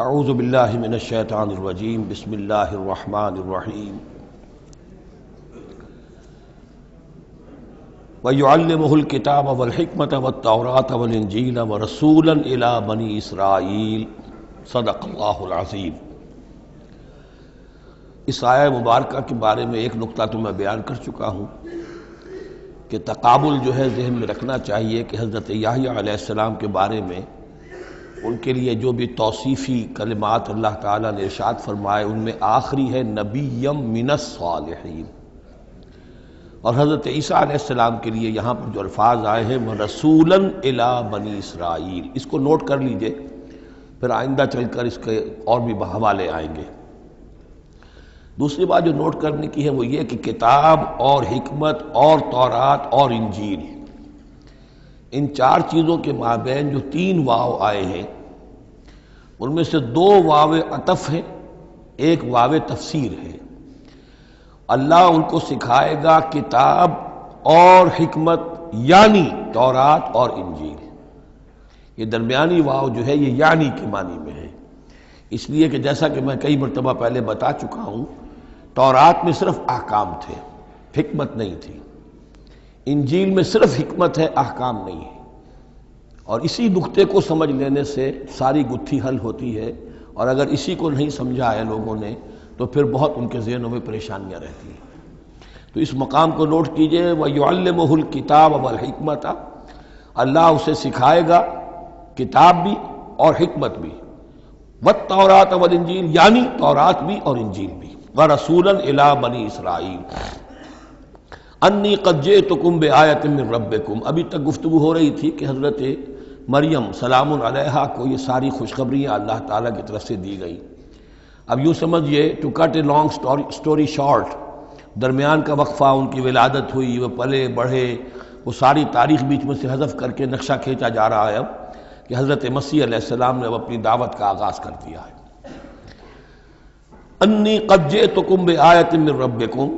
اعوذ باللہ من الشیطان الرجیم بسم اللہ الرحمن الرحیم وَيُعَلِّمُهُ الْكِتَابَ وَالْحِكْمَةَ وَالتَّوْرَاةَ وَالْإِنْجِيلَ وَرَسُولًا إِلَى بَنِي إِسْرَائِيلَ صدق اللہ العظیم۔ اس آیہ مبارکہ کے بارے میں ایک نقطہ تو میں بیان کر چکا ہوں کہ تقابل جو ہے ذہن میں رکھنا چاہیے کہ حضرت یحییٰ علیہ السلام کے بارے میں ان کے لیے جو بھی توصیفی کلمات اللہ تعالیٰ نے ارشاد فرمائے ان میں آخری ہے نبیم من الصالحین، اور حضرت عیسیٰ علیہ السلام کے لیے یہاں پر جو الفاظ آئے ہیں وَرَسُولًا إِلَىٰ بَنِي اسرائیل، اس کو نوٹ کر لیجئے، پھر آئندہ چل کر اس کے اور بھی حوالے آئیں گے۔ دوسری بات جو نوٹ کرنے کی ہے وہ یہ کہ کتاب اور حکمت اور تورات اور انجیل، ان چار چیزوں کے مابین جو تین واو آئے ہیں ان میں سے دو واو عطف ہیں، ایک واو تفسیر ہے۔ اللہ ان کو سکھائے گا کتاب اور حکمت، یعنی تورات اور انجیل۔ یہ درمیانی واو جو ہے یہ یعنی کے معنی میں ہے، اس لیے کہ جیسا کہ میں کئی مرتبہ پہلے بتا چکا ہوں، تورات میں صرف احکام تھے، حکمت نہیں تھی۔ انجیل میں صرف حکمت ہے، احکام نہیں ہے، اور اسی نقطے کو سمجھ لینے سے ساری گتھی حل ہوتی ہے، اور اگر اسی کو نہیں سمجھا ہے لوگوں نے تو پھر بہت ان کے ذہنوں میں پریشانیاں رہتی ہیں۔ تو اس مقام کو نوٹ کیجئے، وَيُعَلِّمُهُ الْكِتَابَ وَالْحِكْمَةَ، اللہ اسے سکھائے گا کتاب بھی اور حکمت بھی، وَالتَّوْرَاةَ وَالْإِنْجِيلَ، یعنی تورات بھی اور انجیل بھی، وَرَسُولًا إِلَىٰ بَنِي إِسْرَائِيلَ انی قد جئتکم بآیۃ من ربکم۔ ابھی تک گفتگو ہو رہی تھی کہ حضرت مریم سلام علیہا کو یہ ساری خوشخبریاں اللہ تعالیٰ کی طرف سے دی گئی۔ اب یوں سمجھئے، to cut a long story short, درمیان کا وقفہ، ان کی ولادت ہوئی، وہ پلے بڑھے، وہ ساری تاریخ بیچ میں سے حذف کر کے نقشہ کھینچا جا رہا ہے اب کہ حضرت مسیح علیہ السلام نے اب اپنی دعوت کا آغاز کر دیا ہے۔ انی قد جئتکم بآیۃ من ربکم،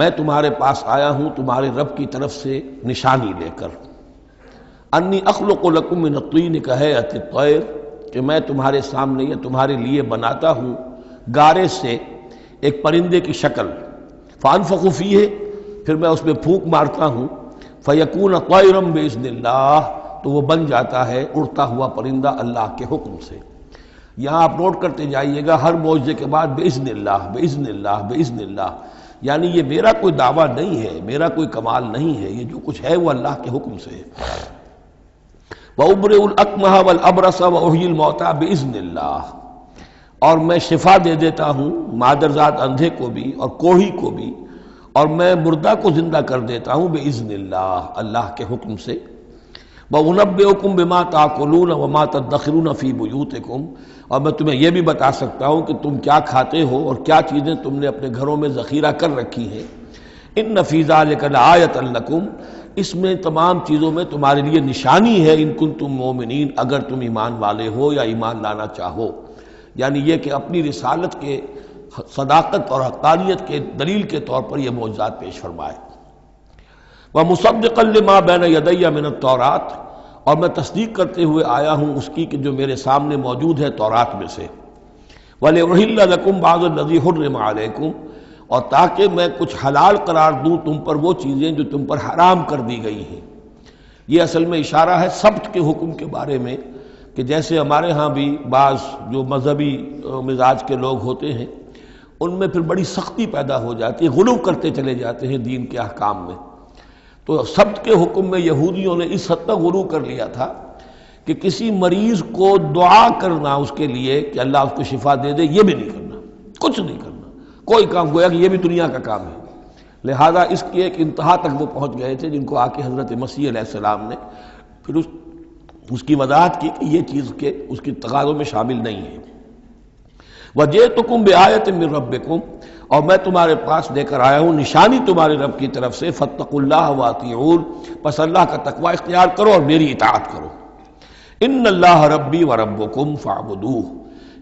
میں تمہارے پاس آیا ہوں تمہارے رب کی طرف سے نشانی لے کر۔ انی اخلق لکم من الطین کہیئۃ الطیر، کہ میں تمہارے سامنے یا تمہارے لیے بناتا ہوں گارے سے ایک پرندے کی شکل، فانفخ فیہ، پھر میں اس میں پھونک مارتا ہوں، فیکون طیرا باذن اللہ، تو وہ بن جاتا ہے اڑتا ہوا پرندہ اللہ کے حکم سے۔ یہاں آپ نوٹ کرتے جائیے گا، ہر معجزے کے بعد باذن اللہ باذن اللہ باذن اللہ، یعنی یہ میرا کوئی دعویٰ نہیں ہے، میرا کوئی کمال نہیں ہے، یہ جو کچھ ہے وہ اللہ کے حکم سے ہے۔ وَأُبْرِئُ الْأَكْمَحَ وَالْأَبْرَصَ وَأُحْيِي الْمَوْتَىٰ بِإِذْنِ اللَّهِ، اور میں شفا دے دیتا ہوں مادرزاد اندھے کو بھی اور کوڑھی کو بھی، اور میں مردہ کو زندہ کر دیتا ہوں بِإِذْنِ اللَّهِ، اللہ کے حکم سے۔ وَأُنَبِّئُكُم بِمَا تَأْكُلُونَ وَمَا تَدَّخِرُونَ فِي بُيُوتِكُمْ، اور میں تمہیں یہ بھی بتا سکتا ہوں کہ تم کیا کھاتے ہو اور کیا چیزیں تم نے اپنے گھروں میں ذخیرہ کر رکھی ہیں۔ ان فی ذلک لآیۃ لکم، اس میں تمام چیزوں میں تمہارے لیے نشانی ہے، ان کنتم مؤمنین، اگر تم ایمان والے ہو یا ایمان لانا چاہو، یعنی یہ کہ اپنی رسالت کے صداقت اور حقانیت کے دلیل کے طور پر یہ معجزات پیش فرمائے۔ وَمُصَدِّقًا لِمَا بَيْنَ يَدَيَّ مِنَ التَّوْرَاةِ، اور میں تصدیق کرتے ہوئے آیا ہوں اس کی کہ جو میرے سامنے موجود ہے تورات میں سے۔ وَلِأُحِلَّ لَكُمْ بَعْضَ الَّذِي حُرِّمَ عَلَيْكُمْ، اور تاکہ میں کچھ حلال قرار دوں تم پر وہ چیزیں جو تم پر حرام کر دی گئی ہیں۔ یہ اصل میں اشارہ ہے سبت کے حکم کے بارے میں، کہ جیسے ہمارے ہاں بھی بعض جو مذہبی مزاج کے لوگ ہوتے ہیں ان میں پھر بڑی سختی پیدا ہو جاتی ہے، غلو کرتے چلے جاتے ہیں دین کے احکام میں۔ تو سبت کے حکم میں یہودیوں نے اس حد تک غلو کر لیا تھا کہ کسی مریض کو دعا کرنا اس کے لیے کہ اللہ اس کو شفا دے دے، یہ بھی نہیں کرنا، کچھ نہیں کرنا، کوئی کام، گویا کہ یہ بھی دنیا کا کام ہے۔ لہذا اس کی ایک انتہا تک وہ پہنچ گئے تھے جن کو آ کے حضرت مسیح علیہ السلام نے پھر اس کی وضاحت کی کہ یہ چیز کے اس کی تقاضوں میں شامل نہیں ہے۔ وَجِئْتُكُم بِآیَةٍ مِّن رَبِّكُمْ، اور میں تمہارے پاس لے کر آیا ہوں نشانی تمہارے رب کی طرف سے، فَاتَّقُوا اللَّهَ وَأَطِیعُونِ، پس اللہ کا تقوی اختیار کرو اور میری اطاعت کرو۔ ان اللہ ربی وربکم فاعبدوہ،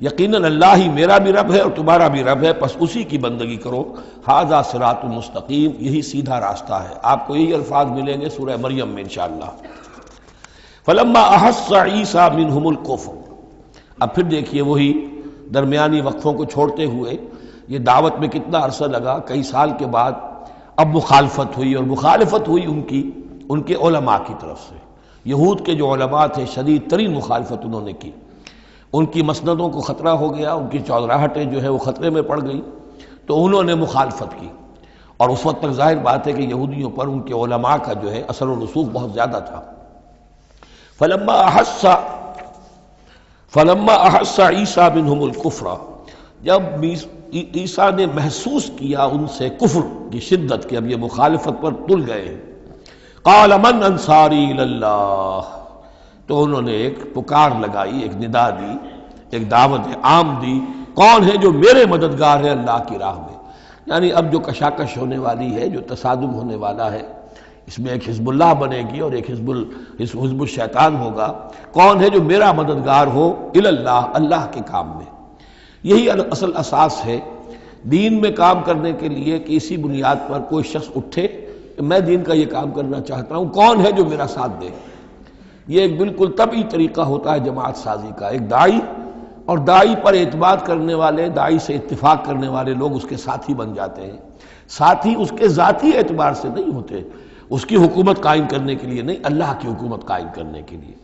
یقیناً اللہ ہی میرا بھی رب ہے اور تمہارا بھی رب ہے، پس اسی کی بندگی کرو۔ ھذا صراط مستقیم، یہی سیدھا راستہ ہے۔ آپ کو یہی الفاظ ملیں گے سورہ مریم میں انشاءاللہ۔ فلما احس عیسیٰ منہم الکفر، اب پھر دیکھیے وہی درمیانی وقفوں کو چھوڑتے ہوئے یہ دعوت میں کتنا عرصہ لگا، کئی سال کے بعد اب مخالفت ہوئی، اور مخالفت ہوئی ان کے علماء کی طرف سے۔ یہود کے جو علماء تھے شدید ترین مخالفت انہوں نے کی، ان کی مسندوں کو خطرہ ہو گیا، ان کی چودراہٹیں جو ہے وہ خطرے میں پڑ گئی، تو انہوں نے مخالفت کی۔ اور اس وقت تک ظاہر بات ہے کہ یہودیوں پر ان کے علماء کا جو ہے اثر و رسوخ بہت زیادہ تھا۔ فلما احس عیسیٰ منہم الکفر، جب عیسیٰ نے محسوس کیا ان سے کفر کی شدت کہ اب یہ مخالفت پر تل گئے ہیں، قال من انصاری الی اللہ، تو انہوں نے ایک پکار لگائی، ایک ندا دی، ایک دعوت عام دی، کون ہے جو میرے مددگار ہے اللہ کی راہ میں؟ یعنی اب جو کشاکش ہونے والی ہے، جو تصادم ہونے والا ہے، اس میں ایک حزب اللہ بنے گی اور ایک حزب الشیطان ہوگا، کون ہے جو میرا مددگار ہو الی اللہ، اللہ کے کام میں۔ یہی اصل اساس ہے دین میں کام کرنے کے لیے کہ اسی بنیاد پر کوئی شخص اٹھے کہ میں دین کا یہ کام کرنا چاہتا ہوں، کون ہے جو میرا ساتھ دے۔ یہ ایک بالکل طبعی طریقہ ہوتا ہے جماعت سازی کا، ایک داعی اور داعی پر اعتماد کرنے والے، داعی سے اتفاق کرنے والے لوگ اس کے ساتھی بن جاتے ہیں۔ ساتھی اس کے ذاتی اعتبار سے نہیں ہوتے، اس کی حکومت قائم کرنے کے لیے نہیں، اللہ کی حکومت قائم کرنے کے لیے،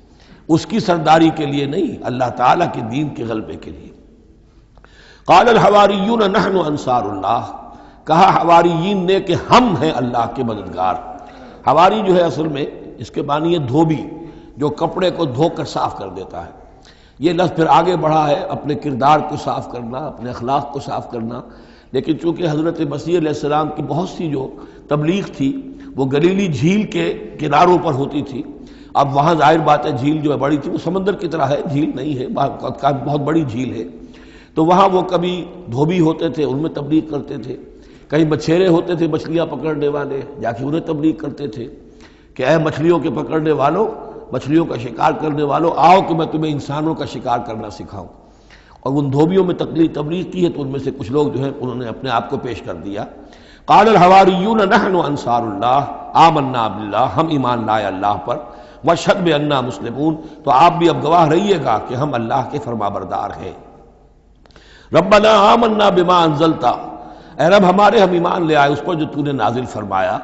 اس کی سرداری کے لیے نہیں، اللہ تعالیٰ کے دین کے غلبے کے لیے۔ قال الحواریون نحن انصار اللہ، کہا حواریین نے کہ ہم ہیں اللہ کے مددگار۔ حواری جو ہے اصل میں اس کے معنی ہے دھوبی، جو کپڑے کو دھو کر صاف کر دیتا ہے۔ یہ لفظ پھر آگے بڑھا ہے اپنے کردار کو صاف کرنا، اپنے اخلاق کو صاف کرنا، لیکن چونکہ حضرت مسیح علیہ السلام کی بہت سی جو تبلیغ تھی وہ گلیلی جھیل کے کناروں پر ہوتی تھی۔ اب وہاں ظاہر بات ہے جھیل جو ہے بڑی تھی، وہ سمندر کی طرح ہے، جھیل نہیں ہے، بہت بڑی جھیل ہے، تو وہاں وہ کبھی دھوبی ہوتے تھے، ان میں تبلیغ کرتے تھے، کہیں مچھیرے ہوتے تھے مچھلیاں پکڑنے والے، جا کے انہیں تبلیغ کرتے تھے کہ اے مچھلیوں کے پکڑنے والوں، مچھلیوں کا شکار کرنے والوں، آؤ کہ میں تمہیں انسانوں کا شکار کرنا سکھاؤں۔ اور ان دھوبیوں میں تبلیغ کی ہے، تو ان میں سے کچھ لوگ جو ہیں انہوں نے اپنے آپ کو پیش کر دیا۔ قال الحواریون نحن انصار اللہ آمنا باللہ، ہم ایمان لائے اللہ پر، واشہد بأننا مسلمون، تو آپ بھی اب گواہ رہیے گا کہ ہم اللہ کے فرما بردار ہیں۔ ربنا آمنا بما انزلت، اے رب ہمارے ہم ایمان لے آئے اس پر جو تو نے نازل فرمایا،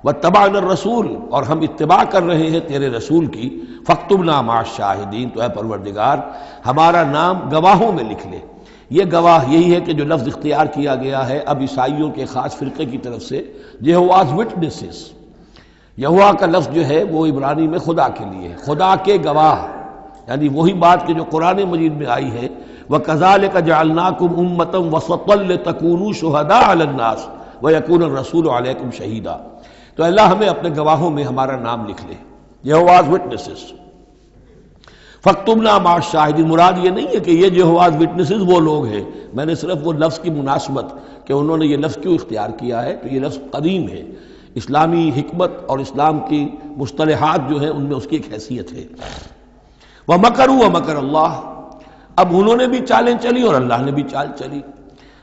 واتبعنا الرسول، اور ہم اتباع کر رہے ہیں تیرے رسول کی، فاکتبنا مع الشاہدین، تو اے پروردگار ہمارا نام گواہوں میں لکھ لے۔ یہ گواہ یہی ہے کہ جو لفظ اختیار کیا گیا ہے اب عیسائیوں کے خاص فرقے کی طرف سے، یہواز وٹنسز، یہوا کا لفظ جو ہے وہ عبرانی میں خدا کے لیے ہے، خدا کے گواہ، یعنی وہی بات کہ جو قرآن مجید میں آئی ہے وَكَذَلِكَ جَعَلْنَاكُمْ أُمَّةً وَسَطًا لِتَكُونُوا شُهَدَاءَ عَلَى النَّاسِ وَيَكُونَ الرَّسُولُ عَلَيْكُمْ شَهِيدًا، تو اللہ ہمیں اپنے گواہوں میں ہمارا نام لکھ لے، یہواز وٹنسز۔ فاکتبنا مع الشاہدین، مراد یہ نہیں ہے کہ یہ یہواز وٹنسز وہ لوگ ہیں، میں نے صرف وہ لفظ کی مناسبت کہ انہوں نے یہ لفظ کیوں اختیار کیا ہے، تو یہ لفظ قدیم ہے، اسلامی حکمت اور اسلام کی مصطلحات جو ہیں ان میں اس کی ایک حیثیت ہے۔ وَمَكَرُوا وَمَكَرَ اللَّهُ، اب انہوں نے بھی چالیں چلی اور اللہ نے بھی چال چلی۔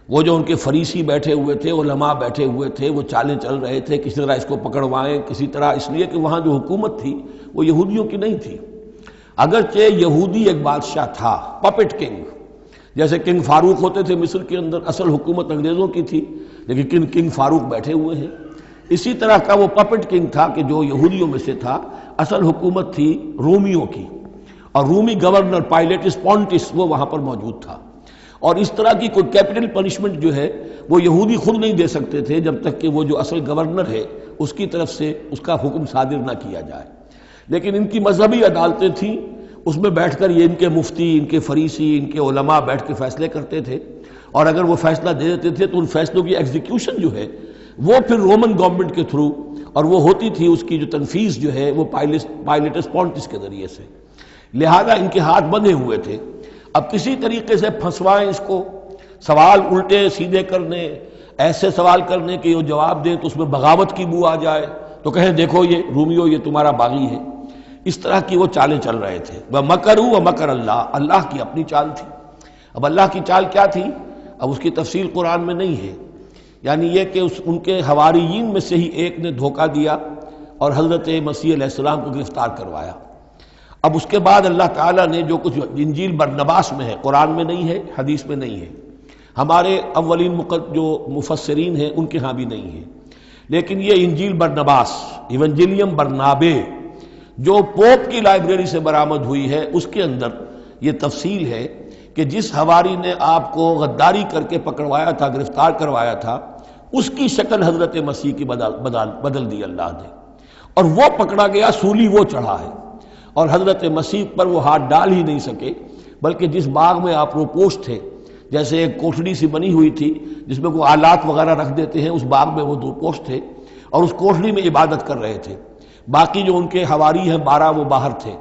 وہ جو ان کے فریسی بیٹھے ہوئے تھے، علماء بیٹھے ہوئے تھے، وہ چالیں چل رہے تھے کسی طرح اس کو پکڑوائیں، کسی طرح، اس لیے کہ وہاں جو حکومت تھی وہ یہودیوں کی نہیں تھی، اگرچہ یہودی ایک بادشاہ تھا، پپٹ کنگ، جیسے کنگ فاروق ہوتے تھے مصر کے اندر، اصل حکومت انگریزوں کی تھی لیکن کنگ فاروق بیٹھے ہوئے ہیں، اسی طرح کا وہ پپٹ کنگ تھا کہ جو یہودیوں میں سے تھا، اصل حکومت تھی رومیوں کی، اور رومی گورنر پائلیٹس پونٹس وہ وہاں پر موجود تھا، اور اس طرح کی کوئی کیپٹل پنشمنٹ جو ہے وہ یہودی خود نہیں دے سکتے تھے جب تک کہ وہ جو اصل گورنر ہے اس کی طرف سے اس کا حکم صادر نہ کیا جائے، لیکن ان کی مذہبی عدالتیں تھیں، اس میں بیٹھ کر یہ ان کے مفتی، ان کے فریسی، ان کے علماء بیٹھ کے فیصلے کرتے تھے، اور اگر وہ فیصلہ دے دیتے تھے تو ان فیصلوں کی ایگزیکیوشن جو ہے وہ پھر رومن گورنمنٹ کے تھرو، اور وہ ہوتی تھی اس کی جو تنفیذ جو ہے وہ پائلیٹس پونٹس کے ذریعے سے، لہذا ان کے ہاتھ بندھے ہوئے تھے۔ اب کسی طریقے سے پھنسوائیں اس کو، سوال الٹے سیدھے کرنے، ایسے سوال کرنے کہ وہ جواب دیں تو اس میں بغاوت کی بو آ جائے، تو کہیں دیکھو یہ رومیو یہ تمہارا باغی ہے، اس طرح کی وہ چالیں چل رہے تھے۔ وَمَكَرُوا وَمَكَرَ اللَّهُ، اللہ کی اپنی چال تھی۔ اب اللہ کی چال کیا تھی، اب اس کی تفصیل قرآن میں نہیں ہے، یعنی یہ کہ ان کے حواریین میں سے ہی ایک نے دھوکہ دیا اور حضرت مسیح علیہ السلام کو گرفتار کروایا۔ اب اس کے بعد اللہ تعالیٰ نے جو کچھ انجیل برنباس میں ہے، قرآن میں نہیں ہے، حدیث میں نہیں ہے، ہمارے اولین جو مفسرین ہیں ان کے ہاں بھی نہیں ہے، لیکن یہ انجیل برنباس، ایونجیلیم برنابے، جو پوپ کی لائبریری سے برآمد ہوئی ہے، اس کے اندر یہ تفصیل ہے کہ جس حواری نے آپ کو غداری کر کے پکڑوایا تھا، گرفتار کروایا تھا، اس کی شکل حضرت مسیح کی بدل دی اللہ نے، اور وہ پکڑا گیا، سولی وہ چڑھا ہے، اور حضرت مسیح پر وہ ہاتھ ڈال ہی نہیں سکے، بلکہ جس باغ میں آپ روپوش تھے، جیسے ایک کوٹھڑی سی بنی ہوئی تھی جس میں کوئی آلات وغیرہ رکھ دیتے ہیں، اس باغ میں وہ روپوش تھے اور اس کوٹھڑی میں عبادت کر رہے تھے، باقی جو ان کے حواری ہیں 12 وہ باہر تھے۔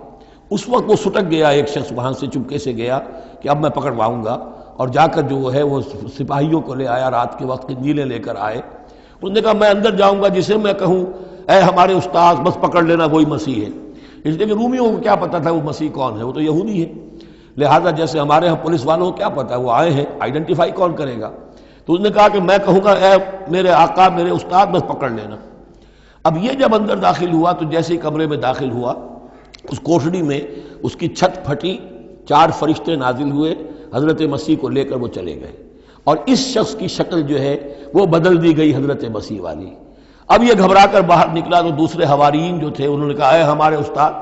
اس وقت وہ سٹک گیا، ایک شخص وہاں سے چپکے سے گیا کہ اب میں پکڑواؤں گا، اور جا کر جو ہے وہ سپاہیوں کو لے آیا، رات کے وقت قندیلیں لے کر آئے، انہوں نے کہا میں اندر جاؤں گا، جسے میں کہوں اے ہمارے استاد بس پکڑ لینا وہی مسیح ہے، اس لیے کہ رومیوں کو کیا پتا تھا وہ مسیح کون ہے، وہ تو یہودی ہے، لہذا جیسے ہمارے ہاں پولیس والوں کو کیا پتا ہے وہ آئے ہیں، آئیڈینٹیفائی کون کرے گا، تو اس نے کہا کہ میں کہوں گا اے میرے آقا میرے استاد بس پکڑ لینا۔ اب یہ جب اندر داخل ہوا تو جیسے ہی کمرے میں داخل ہوا، اس کوٹھڑی میں اس کی چھت پھٹی، 4 فرشتے نازل ہوئے، حضرت مسیح کو لے کر وہ چلے گئے، اور اس شخص کی شکل جو ہے وہ بدل دی گئی حضرت مسیح والی۔ اب یہ گھبرا کر باہر نکلا تو دوسرے حواریین جو تھے انہوں نے کہا اے ہمارے استاد،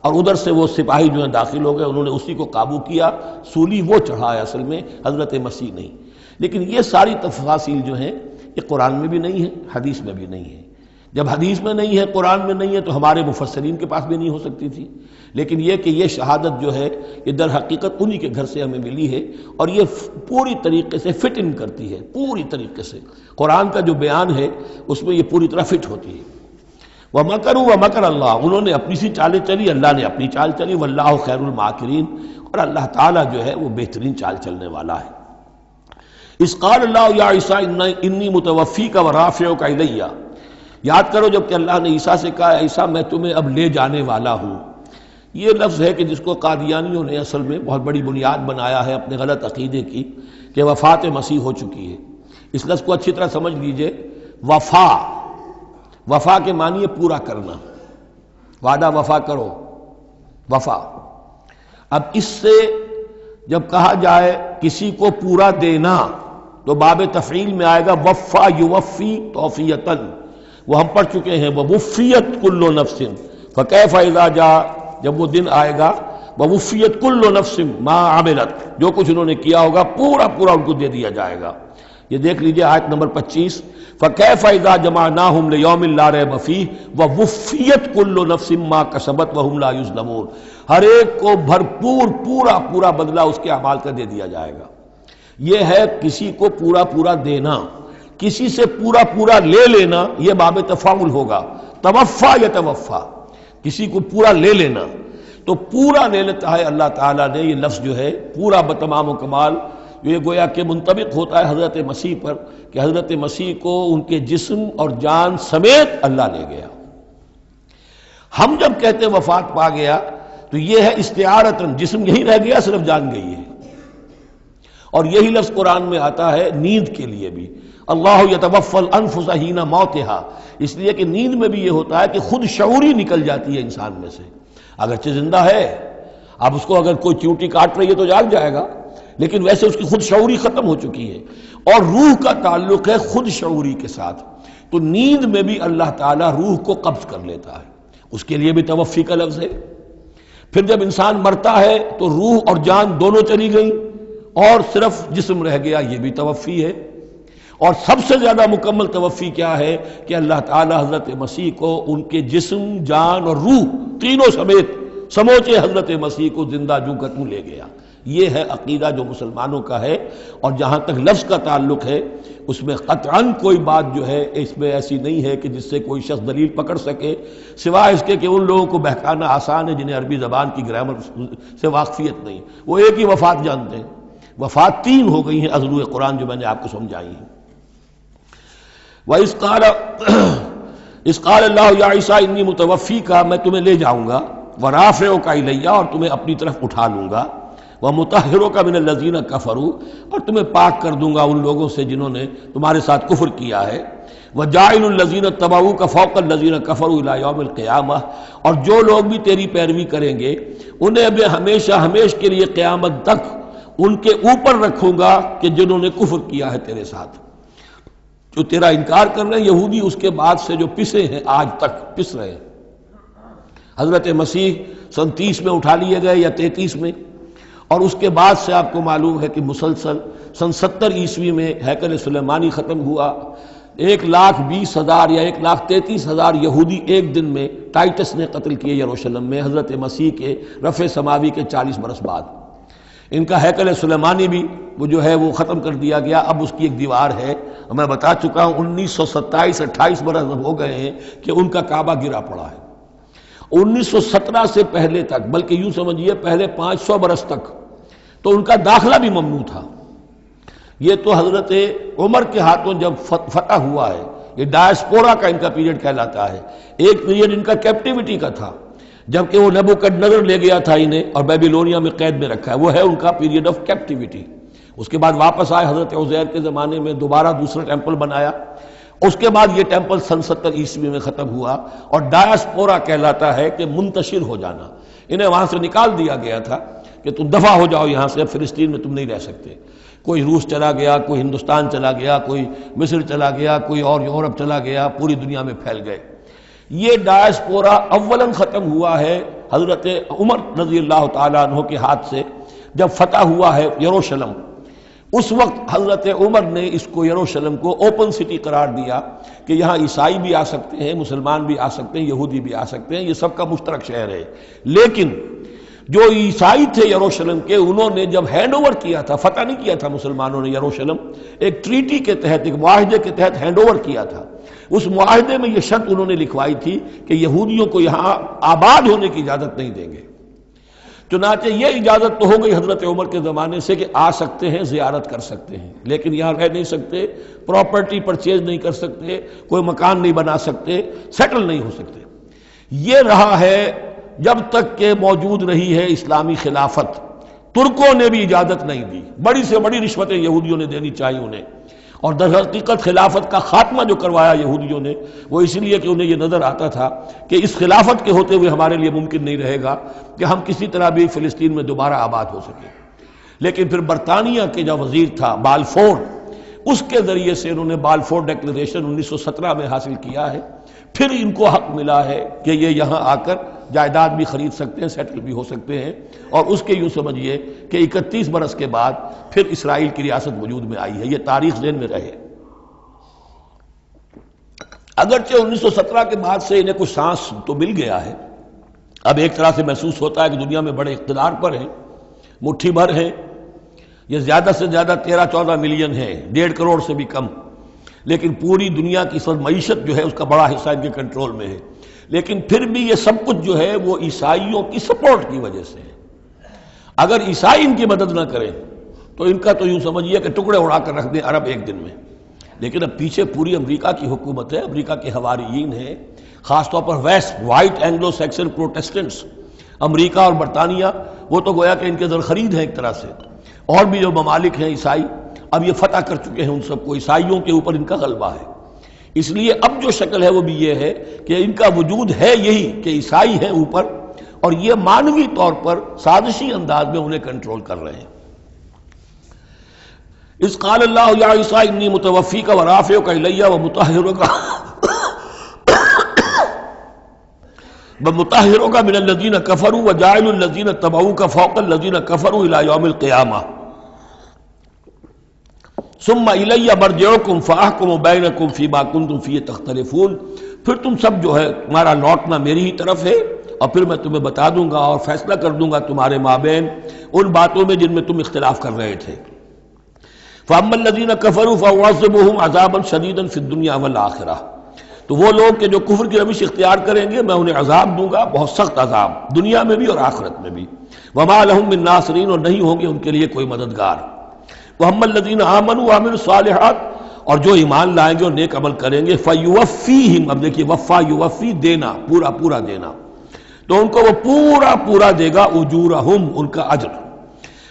اور ادھر سے وہ سپاہی جو ہیں داخل ہو گئے، انہوں نے اسی کو قابو کیا، سولی وہ چڑھا ہے اصل میں، حضرت مسیح نہیں۔ لیکن یہ ساری تفاصیل جو ہیں یہ قرآن میں بھی نہیں ہے، حدیث میں بھی نہیں ہے۔ جب حدیث میں نہیں ہے، قرآن میں نہیں ہے، تو ہمارے مفسرین کے پاس بھی نہیں ہو سکتی تھی، لیکن یہ کہ یہ شہادت جو ہے یہ در حقیقت انہی کے گھر سے ہمیں ملی ہے، اور یہ پوری طریقے سے فٹ ان کرتی ہے، پوری طریقے سے قرآن کا جو بیان ہے اس میں یہ پوری طرح فٹ ہوتی ہے۔ وَمَكَرُوا وَمَكَرَ اللَّهُ، انہوں نے اپنی سی چالیں چلی، اللہ نے اپنی چال چلی، وَاللَّهُ خَيْرُ الْمَاكِرِينَ، اور اللہ تعالیٰ جو ہے وہ بہترین چال چلنے والا ہے۔ اِذْ قَالَ اللَّهُ يَا عِيسَىٰ إِنِّي مُتَوَفِّيكَ وَرَافِعُكَ إِلَيَّ، یاد کرو جب کہ اللہ نے عیسیٰ سے کہا عیسیٰ میں تمہیں اب لے جانے والا ہوں، یہ لفظ ہے کہ جس کو قادیانیوں نے اصل میں بہت بڑی بنیاد بنایا ہے اپنے غلط عقیدے کی، کہ وفات مسیح ہو چکی ہے۔ اس لفظ کو اچھی طرح سمجھ لیجئے، وفا، وفا کے معنی ہے پورا کرنا، وعدہ وفا کرو، وفا۔ اب اس سے جب کہا جائے کسی کو پورا دینا تو باب تفعیل میں آئے گا وفا یوفی توفیتاً، وہ ہم پڑھ چکے ہیں، ووفیت کل نفس فکیف اذا جاء، جب وہ دن آئے گا ووفیت کل نفس ما عملت، جو کچھ انہوں نے کیا ہوگا پورا پورا ان کو دے دیا جائے گا۔ یہ دیکھ لیجئے آیت نمبر 25، فکیف اذا جمعناہم لیوم لا ریب فیہ ووفیت کل نفس ما کسبت وہم لا یظلمون، ہر ایک کو بھرپور پورا پورا بدلہ اس کے اعمال کا دے دیا جائے گا۔ یہ ہے کسی کو پورا پورا دینا، کسی سے پورا پورا لے لینا یہ باب تفاعل ہوگا، توفا یا توفا، کسی کو پورا لے لینا، تو پورا لے لیتا ہے اللہ تعالیٰ نے۔ یہ لفظ جو ہے پورا بتمام و کمال، یہ گویا کہ منطبق ہوتا ہے حضرت مسیح پر، کہ حضرت مسیح کو ان کے جسم اور جان سمیت اللہ لے گیا۔ ہم جب کہتے ہیں وفات پا گیا تو یہ ہے استعارتاً، جسم یہی رہ گیا صرف جان گئی ہے، اور یہی لفظ قرآن میں آتا ہے نیند کے لیے بھی، اللہ یتوفی الانفس حین موتہا، اس لیے کہ نیند میں بھی یہ ہوتا ہے کہ خود شعوری نکل جاتی ہے انسان میں سے، اگرچہ زندہ ہے، اب اس کو اگر کوئی چیونٹی کاٹ رہی ہے تو جاگ جائے گا، لیکن ویسے اس کی خود شعوری ختم ہو چکی ہے، اور روح کا تعلق ہے خود شعوری کے ساتھ، تو نیند میں بھی اللہ تعالیٰ روح کو قبض کر لیتا ہے، اس کے لیے بھی توفی کا لفظ ہے۔ پھر جب انسان مرتا ہے تو روح اور جان دونوں چلی گئیں اور صرف جسم رہ گیا، یہ بھی توفی ہے۔ اور سب سے زیادہ مکمل توفی کیا ہے کہ اللہ تعالیٰ حضرت مسیح کو ان کے جسم، جان اور روح تینوں سمیت سموچے حضرت مسیح کو زندہ جو کا توں لے گیا۔ یہ ہے عقیدہ جو مسلمانوں کا ہے، اور جہاں تک لفظ کا تعلق ہے اس میں قطعاً کوئی بات جو ہے اس میں ایسی نہیں ہے کہ جس سے کوئی شخص دلیل پکڑ سکے، سوائے اس کے کہ ان لوگوں کو بہکانا آسان ہے جنہیں عربی زبان کی گرامر سے واقفیت نہیں، وہ ایک ہی وفات جانتے ہیں۔ وفات 3 ہو گئی ہیں اضلوع قرآن جو میں نے آپ کو سمجھائی ہیں۔ اِذْ قَالَ اللَّهُ يَا عِيسَىٰ إِنِّي مُتَوَفِّيكَ، میں تمہیں لے جاؤں گا، وَرَافِعُكَ إِلَيَّ، اور تمہیں اپنی طرف اٹھا لوں گا، وَمُطَهِّرُكَ مِنَ الَّذِينَ كَفَرُوا، اور تمہیں پاک کر دوں گا ان لوگوں سے جنہوں نے تمہارے ساتھ کفر کیا ہے، وَجَاعِلُ الَّذِينَ اتَّبَعُوكَ فَوْقَ الَّذِينَ كَفَرُوا إِلَىٰ يَوْمِ الْقِيَامَةِ، اور جو لوگ بھی تیری پیروی کریں گے انہیں بھی ہمیشہ ہمیش کے لیے قیامت تک ان کے اوپر رکھوں گا کہ جنہوں نے کفر کیا ہے تیرے ساتھ، جو تیرا انکار کر رہے ہیں یہودی، اس کے بعد سے جو پسے ہیں آج تک پس رہے ہیں۔ حضرت مسیح سن 30 میں اٹھا لیے گئے یا 33 میں، اور اس کے بعد سے آپ کو معلوم ہے کہ مسلسل سن 70 عیسوی میں ہیکل سلیمانی ختم ہوا، 1,20,000 یا 1,33,000 یہودی ایک دن میں ٹائٹس نے قتل کیے یروشلم میں، حضرت مسیح کے رفع سماوی کے 40 برس بعد۔ ان کا ہیکل سلیمانی بھی وہ جو ہے وہ ختم کر دیا گیا، اب اس کی ایک دیوار ہے، میں بتا چکا ہوں 1927-28 برس ہو گئے ہیں کہ ان کا کعبہ گرا پڑا ہے۔ 1917 سے پہلے تک، بلکہ یوں سمجھیے پہلے 500 برس تک تو ان کا داخلہ بھی ممنوع تھا۔ یہ تو حضرت عمر کے ہاتھوں جب فتح ہوا ہے، یہ ڈائسپورا کا ان کا پیریڈ کہلاتا ہے۔ ایک پیریڈ ان کا کیپٹیوٹی کا تھا، جبکہ وہ نبوکدنضر لے گیا تھا انہیں اور بیبیلونیا میں قید میں رکھا ہے، وہ ہے ان کا پیریڈ آف کیپٹیوٹی۔ اس کے بعد واپس آئے، حضرت عزیر کے زمانے میں دوبارہ دوسرا ٹیمپل بنایا، اس کے بعد یہ ٹیمپل سن 70 عیسوی میں ختم ہوا، اور ڈائسپورا کہلاتا ہے کہ منتشر ہو جانا۔ انہیں وہاں سے نکال دیا گیا تھا کہ تم دفع ہو جاؤ یہاں سے، فلسطین میں تم نہیں رہ سکتے۔ کوئی روس چلا گیا، کوئی ہندوستان چلا گیا، کوئی مصر چلا گیا، کوئی اور یورپ چلا گیا، پوری دنیا میں پھیل گئے۔ یہ ڈائسپورا اولاً ختم ہوا ہے حضرت عمر رضی اللہ تعالیٰ عنہ کے ہاتھ سے، جب فتح ہوا ہے یروشلم۔ اس وقت حضرت عمر نے اس کو یروشلم کو اوپن سٹی قرار دیا کہ یہاں عیسائی بھی آ سکتے ہیں، مسلمان بھی آ سکتے ہیں، یہودی بھی آ سکتے ہیں، یہ سب کا مشترک شہر ہے۔ لیکن جو عیسائی تھے یروشلم کے، انہوں نے جب ہینڈ اوور کیا تھا، فتح نہیں کیا تھا مسلمانوں نے یروشلم، ایک ٹریٹی کے تحت، ایک معاہدے کے تحت ہینڈ اوور کیا تھا۔ اس معاہدے میں یہ شرط انہوں نے لکھوائی تھی کہ یہودیوں کو یہاں آباد ہونے کی اجازت نہیں دیں گے۔ چنانچہ یہ اجازت تو ہو گئی حضرت عمر کے زمانے سے کہ آ سکتے ہیں، زیارت کر سکتے ہیں، لیکن یہاں رہ نہیں سکتے، پراپرٹی پرچیز نہیں کر سکتے، کوئی مکان نہیں بنا سکتے، سیٹل نہیں ہو سکتے۔ یہ رہا ہے جب تک کہ موجود رہی ہے اسلامی خلافت۔ ترکوں نے بھی اجازت نہیں دی، بڑی سے بڑی رشوتیں یہودیوں نے دینی چاہیے انہیں، اور در حقیقت خلافت کا خاتمہ جو کروایا یہودیوں نے وہ اس لیے کہ انہیں یہ نظر آتا تھا کہ اس خلافت کے ہوتے ہوئے ہمارے لیے ممکن نہیں رہے گا کہ ہم کسی طرح بھی فلسطین میں دوبارہ آباد ہو سکیں۔ لیکن پھر برطانیہ کے جو وزیر تھا بالفور، اس کے ذریعے سے انہوں نے بالفور ڈیکلریشن 1917 میں حاصل کیا ہے۔ پھر ان کو حق ملا ہے کہ یہ یہاں آ کر جائیداد بھی خرید سکتے ہیں، سیٹل بھی ہو سکتے ہیں، اور اس کے یوں سمجھیے کہ 31 برس کے بعد پھر اسرائیل کی ریاست وجود میں آئی ہے۔ یہ تاریخ ذہن میں رہے۔ اگرچہ 1917 کے بعد سے انہیں کچھ سانس تو مل گیا ہے، اب ایک طرح سے محسوس ہوتا ہے کہ دنیا میں بڑے اقتدار پر ہیں، مٹھی بھر ہیں، یہ زیادہ سے زیادہ 13-14 ملین ہیں، 1.5 کروڑ سے بھی کم، لیکن پوری دنیا کی سب معیشت جو ہے اس کا بڑا حصہ ان کے کنٹرول میں ہے۔ لیکن پھر بھی یہ سب کچھ جو ہے وہ عیسائیوں کی سپورٹ کی وجہ سے ہے۔ اگر عیسائی ان کی مدد نہ کریں تو ان کا تو یوں سمجھیے کہ ٹکڑے اڑا کر رکھ دیں عرب ایک دن میں۔ لیکن اب پیچھے پوری امریکہ کی حکومت ہے، امریکہ کے حواریین ہیں، خاص طور پر west white Anglo Saxon Protestants, امریکہ اور برطانیہ، وہ تو گویا کہ ان کے زرخرید ہیں ایک طرح سے، اور بھی جو ممالک ہیں عیسائی اب یہ فتح کر چکے ہیں ان سب کو، عیسائیوں کے اوپر ان کا غلبہ ہے۔ اس لیے اب جو شکل ہے وہ بھی یہ ہے کہ ان کا وجود ہے یہی کہ عیسائی ہیں اوپر، اور یہ مانوی طور پر سازشی انداز میں انہیں کنٹرول کر رہے ہیں۔ اذ قال اللہ یا عیسیٰ انی متوفیک ورافعک الی ومطہرک من الذین کفروا وجاعل الذین اتبعوک فوق الذین کفروا الی یوم القیامہ ثم الی مرجعکم فاحکم بینکم فیما کنتم فیہ تختلفون۔ پھر تم سب جو ہے تمہارا لوٹنا میری ہی طرف ہے، اور پھر میں تمہیں بتا دوں گا اور فیصلہ کر دوں گا تمہارے مابین ان باتوں میں جن میں تم اختلاف کر رہے تھے۔ فَأَمَّا الَّذِينَ كَفَرُوا فَأُعَذِّبُهُمْ عَذَابًا شَدِيدًا فِي الدُّنْيَا وَالْآخِرَةِ، تو وہ لوگ کہ جو کفر کی روش اختیار کریں گے میں انہیں عذاب دوں گا، بہت سخت عذاب، دنیا میں بھی اور آخرت میں بھی۔ وَمَا لَهُم مِّن نَّاصِرِينَ، اور نہیں ہوں گے ان کے لیے کوئی مددگار۔ وَأَمَّا الَّذِينَ آمَنُوا وَعَمِلُوا الصَّالِحَاتِ، اور جو ایمان لائیں گے اور نیک عمل کریں گے، فَيُوَفِّيهِمْ، اب دیکھیے وفا یوفی دینا، پورا پورا دینا، تو ان کو وہ پورا پورا دے گا، اجورہم، ان کا اجر۔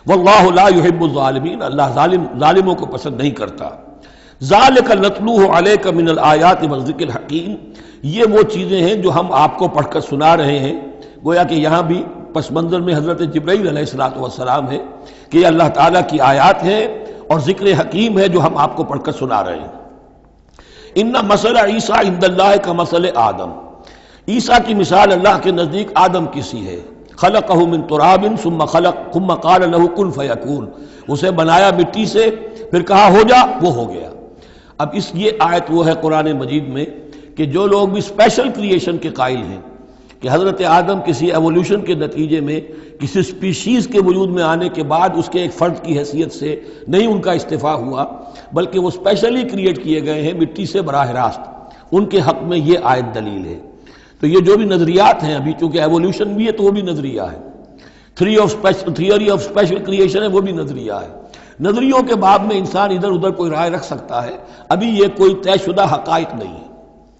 واللہ لا يحب الظالمین، اللہ ظالموں کو پسند نہیں کرتا۔ ذالک نتلوہ علیک من الآیات والذکر الحکیم، یہ وہ چیزیں ہیں جو ہم آپ کو پڑھ کر سنا رہے ہیں۔ گویا کہ یہاں بھی پس منظر میں حضرت جبرائیل علیہ الصلوۃ والسلام ہے کہ یہ اللہ تعالیٰ کی آیات ہیں اور ذکر حکیم ہے جو ہم آپ کو پڑھ کر سنا رہے ہیں۔ ان مثل عیسیٰ عند اللہ کا مثل آدم، عیسیٰ کی مثال اللہ کے نزدیک آدم کی سی ہے۔ خلقہ من تراب ثم قال له کن فیکون، اسے بنایا مٹی سے پھر کہا ہو جا، وہ ہو گیا۔ اب یہ آیت وہ ہے قرآن مجید میں کہ جو لوگ بھی اسپیشل کریشن کے قائل ہیں کہ حضرت آدم کسی ایولیوشن کے نتیجے میں کسی اسپیشیز کے وجود میں آنے کے بعد اس کے ایک فرد کی حیثیت سے نہیں ان کا استفاع ہوا، بلکہ وہ اسپیشلی کریٹ کیے گئے ہیں مٹی سے براہ راست، ان کے حق میں یہ آیت دلیل ہے۔ تو یہ جو بھی نظریات ہیں ابھی، چونکہ ایولیوشن بھی ہے تو وہ بھی نظریہ ہے، تھیوری آف اسپیشل کریشن ہے وہ بھی نظریہ ہے۔ نظریوں کے باب میں انسان ادھر ادھر کوئی رائے رکھ سکتا ہے، ابھی یہ کوئی طے شدہ حقائق نہیں ہے۔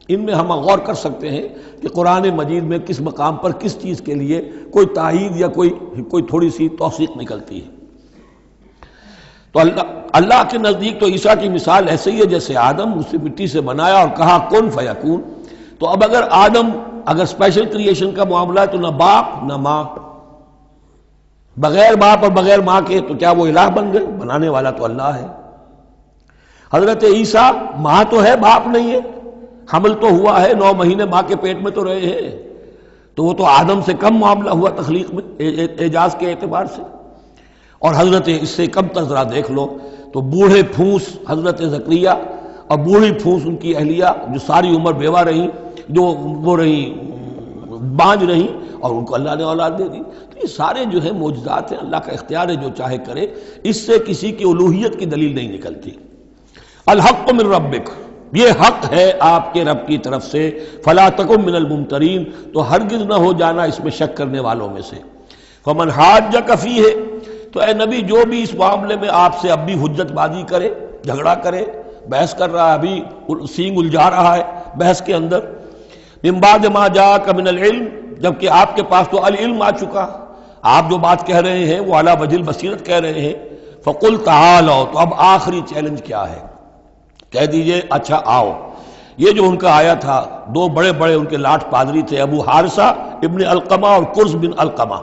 ان میں ہم غور کر سکتے ہیں کہ قرآن مجید میں کس مقام پر کس چیز کے لیے کوئی تائید یا کوئی تھوڑی سی توثیق نکلتی ہے۔ تو اللہ کے نزدیک تو عیسیٰ کی مثال ایسے ہی ہے جیسے آدم، اسے مٹی سے بنایا اور کہا کن فیکون۔ تو اب اگر آدم اسپیشل کریشن کا معاملہ ہے تو نہ باپ نہ ماں، بغیر باپ اور بغیر ماں کے تو کیا وہ الہ بن گئے؟ بنانے والا تو اللہ ہے۔ حضرت عیسیٰ ماں تو ہے باپ نہیں ہے، حمل تو ہوا ہے، 9 مہینے ماں کے پیٹ میں تو رہے ہیں، تو وہ تو آدم سے کم معاملہ ہوا تخلیق میں اعجاز کے اعتبار سے۔ اور حضرت اس سے کم تر ذرا دیکھ لو تو بوڑھے پھونس حضرت زکریا اور بوڑھی پھونس ان کی اہلیہ جو ساری عمر بیوہ رہیں، جو وہ رہیں بانج رہیں، اور ان کو اللہ نے اولاد دے دی۔ تو یہ سارے جو ہیں معجزات ہیں، اللہ کا اختیار ہے جو چاہے کرے، اس سے کسی کی الوہیت کی دلیل نہیں نکلتی۔ الحق من ربک، یہ حق ہے آپ کے رب کی طرف سے، فلا تکن من الممترین، تو ہرگز نہ ہو جانا اس میں شک کرنے والوں میں سے۔ فمن حاجک فیہ، تو اے نبی جو بھی اس معاملے میں آپ سے اب بھی حجت بازی کرے، جھگڑا کرے، بحث کر رہا ہے، ابھی سینگ الجھا رہا ہے بحث کے اندر، من بعد ما جاءک من العلم، جبکہ آپ کے پاس تو العلم آ چکا، آپ جو بات کہہ رہے ہیں وہ علی وجہ البصیرت کہہ رہے ہیں، فقل تعالوا، تو اب آخری چیلنج کیا ہے؟ کہہ دیجئے اچھا آؤ۔ یہ جو ان کا آیا تھا، 2 بڑے بڑے ان کے لاٹ پادری تھے، ابو حارثہ ابن علقمہ اور قرظ بن علقمہ،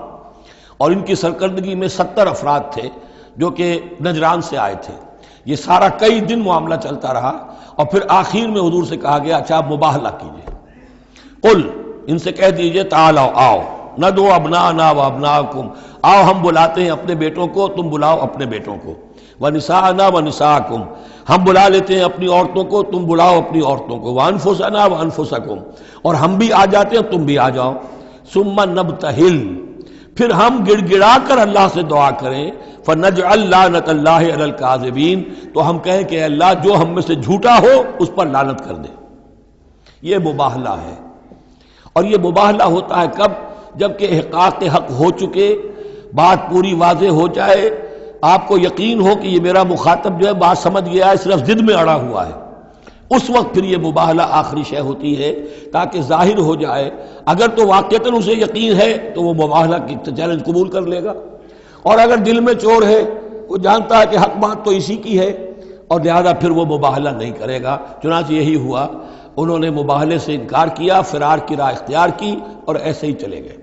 اور ان کی سرکردگی میں 70 افراد تھے جو کہ نجران سے آئے تھے۔ یہ سارا کئی دن معاملہ چلتا رہا، اور پھر آخر میں حضور سے کہا گیا اچھا آپ مباہلہ کیجئے، قل، ان سے کہہ دیجئے تعالوا، آؤ، ندعو ابناءنا وابناءکم، آؤ ہم بلاتے ہیں اپنے بیٹوں کو، تم بلاؤ اپنے بیٹوں کو، ونساءنا ونساءکم، ہم بلا لیتے ہیں اپنی عورتوں کو، تم بلاؤ اپنی عورتوں کو، وانفسنا وانفسکم، اور ہم بھی آ جاتے ہیں تم بھی آ جاؤ، ثم نبتہل، پھر ہم گڑ گڑا کر اللہ سے دعا کریں، فنجعل لعنت اللہ علی الکاذبین، تو ہم کہیں کہ اے اللہ جو ہم میں سے جھوٹا ہو اس پر لعنت کر دے۔ یہ مباہلہ ہے، اور یہ مباہلہ ہوتا ہے کب؟ جب کہ احقاق حق ہو چکے، بات پوری واضح ہو جائے، آپ کو یقین ہو کہ یہ میرا مخاطب جو ہے بات سمجھ گیا ہے، صرف ضد میں اڑا ہوا ہے، اس وقت پھر یہ مباہلہ آخری شے ہوتی ہے تاکہ ظاہر ہو جائے۔ اگر تو واقعتاً اسے یقین ہے تو وہ مباہلہ کی چیلنج قبول کر لے گا، اور اگر دل میں چور ہے، وہ جانتا ہے کہ حق بات تو اسی کی ہے، اور لہذا پھر وہ مباہلہ نہیں کرے گا۔ چنانچہ یہی ہوا، انہوں نے مباہلے سے انکار کیا، فرار کی راہ اختیار کی، اور ایسے ہی چلے گئے۔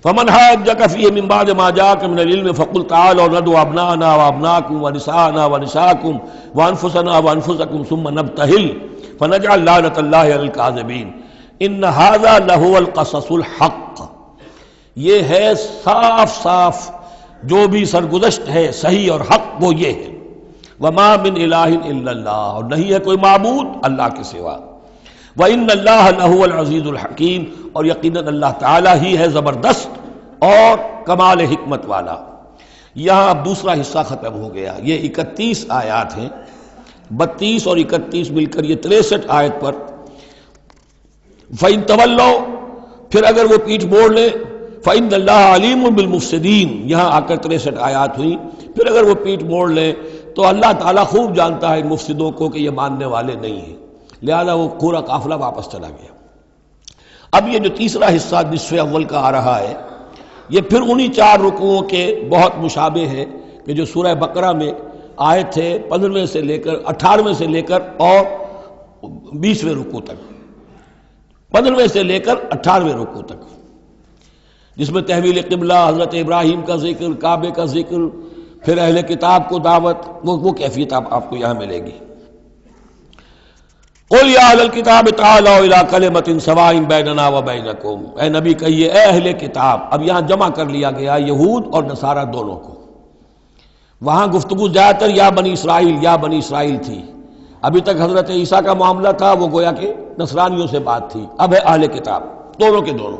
فمن حاجک فیہ من بعد ما جاءک من العلم فقل تعالوا ندعو ابناءنا وابناءکم ونساءنا ونساءکم وانفسنا وانفسکم ثم نبتہل فنجعل لعنت اللہ علی الکاذبین ان ھذا لہو القصص الحق، یہ ہے صاف صاف جو بھی سرگزشت ہے صحیح اور حق، وہ یہ ہے، وما من الہ الا اللہ، اور نہیں ہے کوئی معبود اللہ کے سوا، وَإِنَّ اللَّهَ لَهُوَ الْعَزِيزُ الْحَكِيمُ، اور یقیناً اللہ تعالیٰ ہی ہے زبردست اور کمال حکمت والا۔ یہاں اب دوسرا حصہ ختم ہو گیا، یہ 31 آیات ہیں، 32 اور 31 مل کر یہ 63 آیت پر۔ فَإِن تَوَلَّوْا، پھر اگر وہ پیٹھ موڑ لیں، فَإِنَّ اللَّهَ عَلِيمٌ بِالْمُفْسِدِينَ، یہاں آ کر 63 آیات ہوئی، پھر اگر وہ پیٹھ موڑ لیں تو اللہ تعالیٰ خوب جانتا ہے مفسدوں کو کہ یہ ماننے والے نہیں ہیں، لہذا وہ پورا قافلہ واپس چلا گیا۔ اب یہ جو تیسرا حصہ نصف اول کا آ رہا ہے، یہ پھر انہی 4 رکوعوں کے بہت مشابہ ہے کہ جو سورہ بقرہ میں آیت ہے 15ویں سے لے کر 18ویں سے لے کر اور 20ویں رکوع تک، 15ویں سے لے کر 18ویں رکوع تک، جس میں تحویل قبلہ، حضرت ابراہیم کا ذکر، کعبے کا ذکر، پھر اہل کتاب کو دعوت، وہ کیفیت آپ کو یہاں ملے گی۔ قل یا اہل الکتاب تعالوا الی کلمۃ سواء بیننا وبینکم، اے نبی کہیے اے اہل کتاب، اب یہاں جمع کر لیا گیا یہود اور نصارہ دونوں کو۔ وہاں گفتگو زیادہ تر یا بنی اسرائیل تھی، ابھی تک حضرت عیسیٰ کا معاملہ تھا، وہ گویا کہ نصرانیوں سے بات تھی، اب ہے اہل کتاب، دونوں کے دونوں۔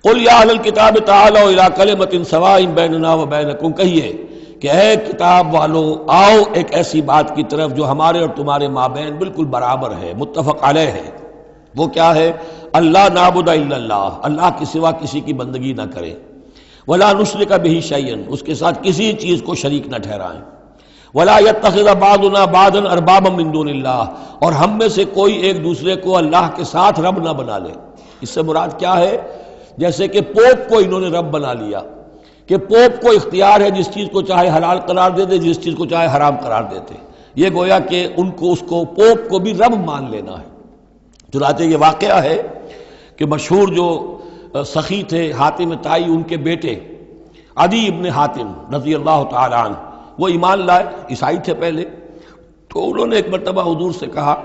قل یا اہل الکتاب تعالوا الی کلمۃ سواء بیننا وبینکم، کہیے کہ اے کتاب والو آؤ ایک ایسی بات کی طرف جو ہمارے اور تمہارے مابین بالکل برابر ہے، متفق علیہ ہے۔ وہ کیا ہے؟ اللہ نعبد الا اللہ، اللہ کے سوا کسی کی بندگی نہ کرے، ولا نشرک بہ شیئا، اس کے ساتھ کسی چیز کو شریک نہ ٹھہرائیں، ولا یتخذ بعضنا بعضا اربابا من دون اللہ، اور ہم میں سے کوئی ایک دوسرے کو اللہ کے ساتھ رب نہ بنا لے۔ اس سے مراد کیا ہے؟ جیسے کہ پوپ کو انہوں نے رب بنا لیا، کہ پوپ کو اختیار ہے جس چیز کو چاہے حلال قرار دے دے، جس چیز کو چاہے حرام قرار دیتے، یہ گویا کہ ان کو اس کو پوپ کو بھی رب مان لینا ہے۔ چنانچہ یہ واقعہ ہے کہ مشہور جو سخی تھے حاتم طائی، ان کے بیٹے عدی ابن حاتم رضی اللہ تعالی عنہ، وہ ایمان لائے، عیسائی تھے پہلے، تو انہوں نے ایک مرتبہ حضور سے کہا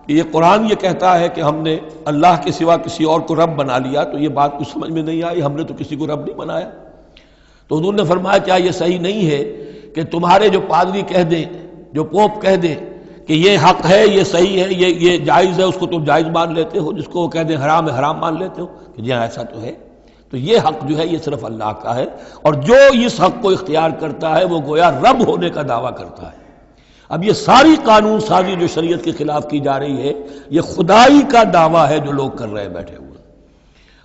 کہ یہ قرآن یہ کہتا ہے کہ ہم نے اللہ کے سوا کسی اور کو رب بنا لیا، تو یہ بات کچھ سمجھ میں نہیں آئی، ہم نے تو کسی کو رب نہیں بنایا۔ تو حضور نے فرمایا کیا یہ صحیح نہیں ہے کہ تمہارے جو پادری کہہ دیں، جو پوپ کہہ دیں کہ یہ حق ہے، یہ صحیح ہے، یہ جائز ہے، اس کو تم جائز مان لیتے ہو، جس کو وہ کہہ دیں حرام ہے حرام مان لیتے ہو، کہ جی ایسا تو ہے۔ تو یہ حق جو ہے یہ صرف اللہ کا ہے، اور جو اس حق کو اختیار کرتا ہے وہ گویا رب ہونے کا دعویٰ کرتا ہے۔ اب یہ ساری قانون سازی جو شریعت کے خلاف کی جا رہی ہے، یہ خدائی کا دعویٰ ہے جو لوگ کر رہے ہیں بیٹھے ہوئے،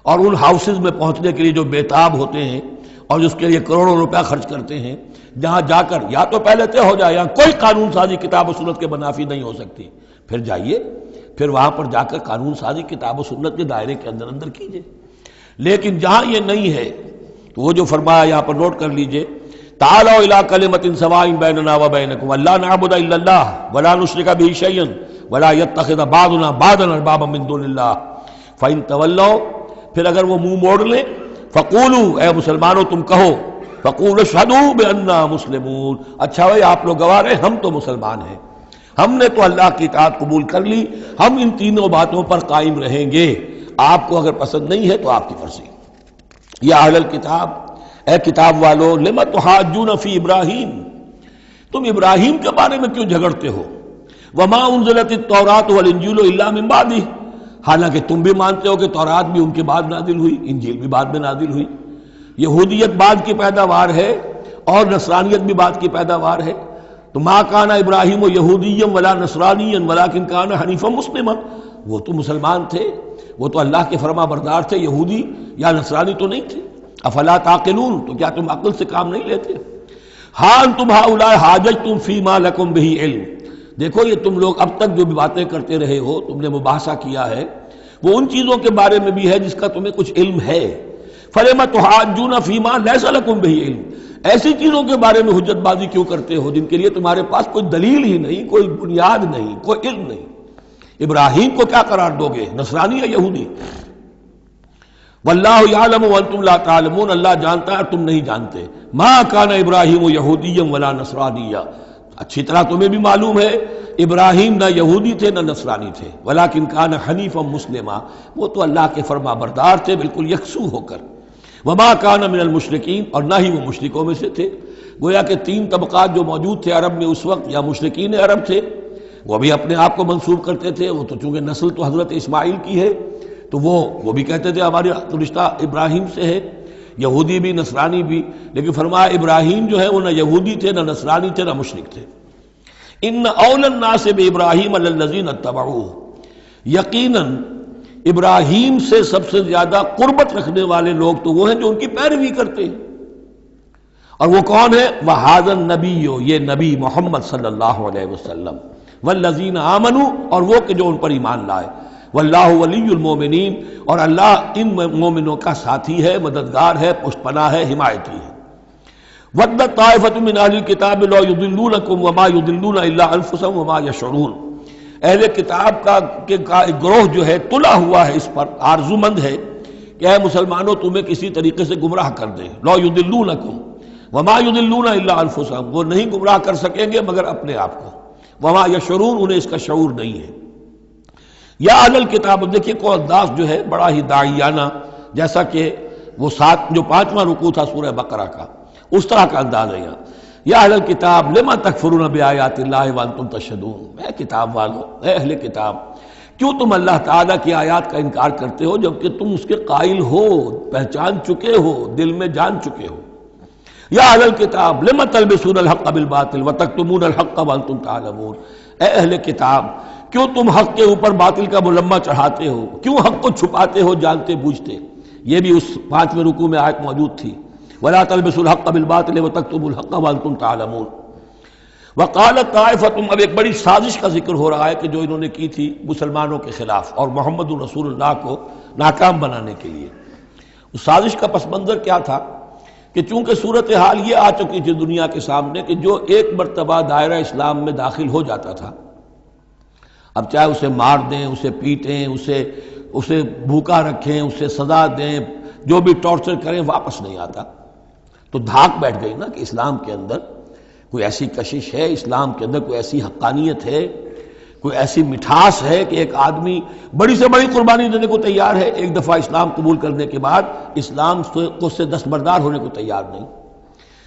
اور ان ہاؤسز میں پہنچنے کے لیے جو بےتاب ہوتے ہیں اور جس کے لیے کروڑوں روپیہ خرچ کرتے ہیں، جہاں جا کر یا تو پہلے طے ہو جائے، یہاں کوئی قانون سازی کتاب و سنت کے منافی نہیں ہو سکتی، پھر جائیے، پھر وہاں پر جا کر قانون سازی کتاب و سنت کے دائرے کے اندر کیجیے۔ لیکن جہاں یہ نہیں ہے تو وہ جو فرمایا یہاں پر نوٹ کر لیجئے، تعالوا الی کلمۃ سواء بیننا وبینکم الا نعبد الا اللہ ولا نشرک بہ شیئا ولا یتخذ بعضنا بعضا اربابا من دون اللہ فإن تولوا، پھر اگر وہ منہ موڑ لیں، فقولوا، اے مسلمانوں تم کہو، فقولوا اشہدوا بأننا مسلمون، اچھا بھائی آپ لوگ گواہ رہے ہم تو مسلمان ہیں، ہم نے تو اللہ کی اطاعت قبول کر لی، ہم ان تینوں باتوں پر قائم رہیں گے، آپ کو اگر پسند نہیں ہے تو آپ کی مرضی۔ یا اہل الکتاب، اے کتاب والو، لم تحاجون فی ابراہیم، تم ابراہیم کے بارے میں کیوں جھگڑتے ہو؟ وما انزلت التوراۃ والانجیل الا من بعدہ، حالانکہ تم بھی مانتے ہو کہ تورات بھی ان کے بعد نازل ہوئی، انجیل بھی بعد میں نازل ہوئی، یہودیت بعد کی پیداوار ہے اور نصرانیت بھی بعد کی پیداوار ہے۔ تو ما کان ابراہیم یہودیا ولا نصرانیا ولکن کان حنیفا مسلما، وہ تو مسلمان تھے، وہ تو اللہ کے فرما بردار تھے، یہودی یا نصرانی تو نہیں تھے۔ افلا تعقلون، تو کیا تم عقل سے کام نہیں لیتے؟ ہاں انتم ہؤلاء حاججتم فیما لکم بہ علم، دیکھو یہ تم لوگ اب تک جو بھی باتیں کرتے رہے ہو، تم نے مباحثہ کیا ہے، وہ ان چیزوں کے بارے میں بھی ہے جس کا تمہیں کچھ علم ہے۔ فلم تحاجون فیما لیس لکم بہ علم، ایسی چیزوں کے بارے میں حجت بازی کیوں کرتے ہو جن کے لیے تمہارے پاس کوئی دلیل ہی نہیں، کوئی بنیاد نہیں، کوئی علم نہیں؟ ابراہیم کو کیا قرار دو گے، نصرانی یا یہودی؟ واللہ یعلم وانتم لا تعلمون، اللہ جانتا ہے تم نہیں جانتے۔ ما کان ابراہیم یہودیا ولا نصرانیا، اچھی طرح تمہیں بھی معلوم ہے ابراہیم نہ یہودی تھے نہ نصرانی تھے، ولکن کان حنیفا مسلما، وہ تو اللہ کے فرما بردار تھے بالکل یکسو ہو کر۔ وما کان من المشرکین، اور نہ ہی وہ مشرکوں میں سے تھے۔ گویا کہ تین طبقات جو موجود تھے عرب میں اس وقت، یا مشرکین عرب تھے، وہ بھی اپنے آپ کو منسوب کرتے تھے، وہ تو چونکہ نسل تو حضرت اسماعیل کی ہے تو وہ بھی کہتے تھے ہمارے رشتہ ابراہیم سے ہے، یہودی بھی نصرانی بھی، لیکن فرمایا ابراہیم جو ہے وہ نہ یہودی تھے نہ نصرانی تھے نہ مشرک تھے۔ ان اولی الناس بابراہیم الذین اتبعوہ، یقیناً ابراہیم سے سب سے زیادہ قربت رکھنے والے لوگ تو وہ ہیں جو ان کی پیروی کرتے ہیں، اور وہ کون ہے؟ وہذا النبی، یہ نبی محمد صلی اللہ علیہ وسلم، والذین آمنوا، اور وہ کہ جو ان پر ایمان لائے، واللہ ولی المومنین، اور اللہ ان مومنوں کا ساتھی ہے، مددگار ہے، پشت پناہ ہے، حمایتی ہے۔ وَدَّتْ طَائِفَةٌ مِّنْ أَهْلِ الْكِتَابِ لَوْ يُضِلُّونَكُمْ وَمَا يُضِلُّونَ إِلَّا أَنفُسَهُمْ وَمَا يَشْعُرُونَ۔ اہل کتاب کا ایک گروہ جو ہے تلا ہوا ہے، اس پر آرزو مند ہے کہ اے مسلمانوں تمہیں کسی طریقے سے گمراہ کر دیں۔ لَوْ يُضِلُّونَكُمْ وَمَا يُضِلُّونَ إِلَّا أَنفُسَهُمْ، وہ نہیں گمراہ کر سکیں گے مگر اپنے آپ کو۔ وَمَا يَشْعُرُونَ، انہیں اس کا شعور نہیں ہے۔ یا اہل الکتاب، دیکھیے کو انداز جو ہے بڑا ہی داعیانہ، جیسا کہ وہ جو 5واں رکوع تھا سورہ بقرہ کا، اس طرح کا انداز ہے یہاں۔ یا اہل الکتاب لما تکفرون بآیات اللہ وانتم تشہدون، اے کتاب والو، اے اہل کتاب، کیوں تم اللہ تعالیٰ کی آیات کا انکار کرتے ہو جبکہ تم اس کے قائل ہو، پہچان چکے ہو، دل میں جان چکے ہو۔ یا اہل الکتاب لما تلبسون الحق بالباطل وتکتمون الحق وانتم تعلمون، اے اہل کتاب کیوں تم حق کے اوپر باطل کا ملمہ چڑھاتے ہو، کیوں حق کو چھپاتے ہو جانتے بوجھتے۔ یہ بھی اس 5ویں رکوع میں آیت موجود تھی، وَلَا تَلْبِسُوا الْحَقَّ بِالْبَاطِلِ وَتَكْتُمُوا الْحَقَّ وَأَنْتُمْ تَعْلَمُونَ۔ وَقَالَتْ طَائِفَةٌ، اب ایک بڑی سازش کا ذکر ہو رہا ہے کہ جو انہوں نے کی تھی مسلمانوں کے خلاف اور محمد رسول اللہ کو ناکام بنانے کے لیے۔ اس سازش کا پس منظر کیا تھا کہ چونکہ صورتحال یہ آ چکی تھی دنیا کے سامنے کہ جو ایک مرتبہ دائرہ اسلام میں داخل ہو جاتا تھا، اب چاہے اسے مار دیں، اسے پیٹیں، اسے بھوکا رکھیں، اسے سزا دیں، جو بھی ٹارچر کریں، واپس نہیں آتا۔ تو دھاک بیٹھ گئی نا کہ اسلام کے اندر کوئی ایسی کشش ہے، اسلام کے اندر کوئی ایسی حقانیت ہے، کوئی ایسی مٹھاس ہے کہ ایک آدمی بڑی سے بڑی قربانی دینے کو تیار ہے، ایک دفعہ اسلام قبول کرنے کے بعد اسلام کو سے دستبردار ہونے کو تیار نہیں۔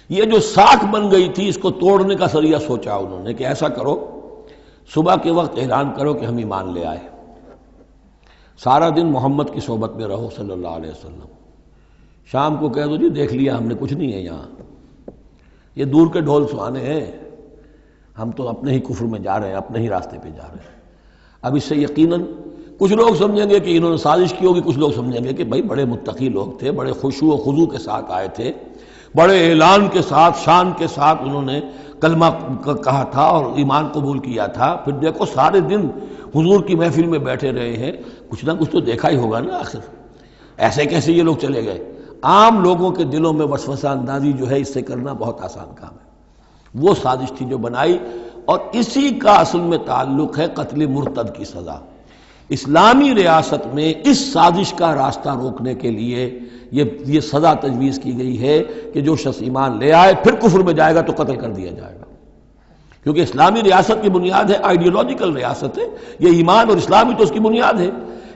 یہ جو ساکھ بن گئی تھی، اس کو توڑنے کا ذریعہ سوچا انہوں نے کہ ایسا کرو، صبح کے وقت اعلان کرو کہ ہم ایمان لے آئے، سارا دن محمد کی صحبت میں رہو صلی اللہ علیہ وسلم، شام کو کہہ دو جی دیکھ لیا ہم نے، کچھ نہیں ہے یہاں، یہ دور کے ڈھول سہانے ہیں، ہم تو اپنے ہی کفر میں جا رہے ہیں، اپنے ہی راستے پہ جا رہے ہیں۔ اب اس سے یقیناً کچھ لوگ سمجھیں گے کہ انہوں نے سازش کی ہوگی، کچھ لوگ سمجھیں گے کہ بھائی بڑے متقی لوگ تھے، بڑے خشوع و خضوع کے ساتھ آئے تھے، بڑے اعلان کے ساتھ، شان کے ساتھ انہوں نے کلمہ کہا تھا اور ایمان قبول کیا تھا، پھر دیکھو سارے دن حضور کی محفل میں بیٹھے رہے ہیں، کچھ نہ کچھ تو دیکھا ہی ہوگا نا آخر، ایسے کیسے یہ لوگ چلے گئے۔ عام لوگوں کے دلوں میں وسوسہ اندازی جو ہے اس سے کرنا بہت آسان کام ہے۔ وہ سازش تھی جو بنائی، اور اسی کا اصل میں تعلق ہے قتل مرتد کی سزا۔ اسلامی ریاست میں اس سازش کا راستہ روکنے کے لیے یہ سزا تجویز کی گئی ہے کہ جو شخص ایمان لے آئے پھر کفر میں جائے گا تو قتل کر دیا جائے گا، کیونکہ اسلامی ریاست کی بنیاد ہے، آئیڈیولوجیکل ریاست ہے یہ، ایمان اور اسلامی تو اس کی بنیاد ہے،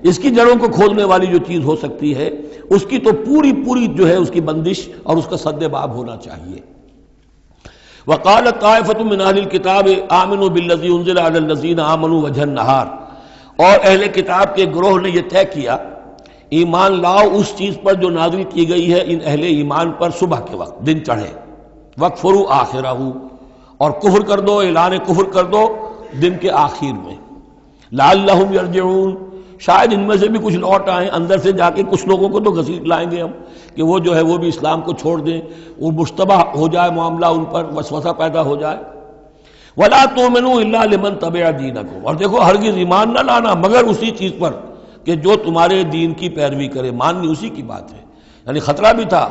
اس کی جڑوں کو کھودنے والی جو چیز ہو سکتی ہے اس کی تو پوری جو ہے اس کی بندش اور اس کا سد باب ہونا چاہیے۔ وقالت طائفة من اہل الکتاب آمنوا بالذی انزل علی الذین آمنوا وجہ النہار، اور اہل کتاب کے گروہ نے یہ طے کیا ایمان لاؤ اس چیز پر جو نازل کی گئی ہے ان اہل ایمان پر صبح کے وقت، دن چڑھے، وَاکْفُرُوا آخِرَهُ، اور کفر کر دو، اعلان کفر کر دو دن کے آخر میں، لعلہم یرجعون، شاید ان میں سے بھی کچھ لوٹ آئیں، اندر سے جا کے کچھ لوگوں کو تو گھسیٹ لائیں گے ہم کہ وہ جو ہے وہ بھی اسلام کو چھوڑ دیں، وہ مشتبہ ہو جائے معاملہ، ان پر وسوسہ پیدا ہو جائے۔ وَلَا تُؤْمِنُوا إِلَّا لِمَنْ تَبِعَ دِينَكُمْ، اور دیکھو ہرگز ایمان نہ لانا مگر اسی چیز پر کہ جو تمہارے دین کی پیروی کرے، ماننی اسی کی بات ہے۔ یعنی خطرہ بھی تھا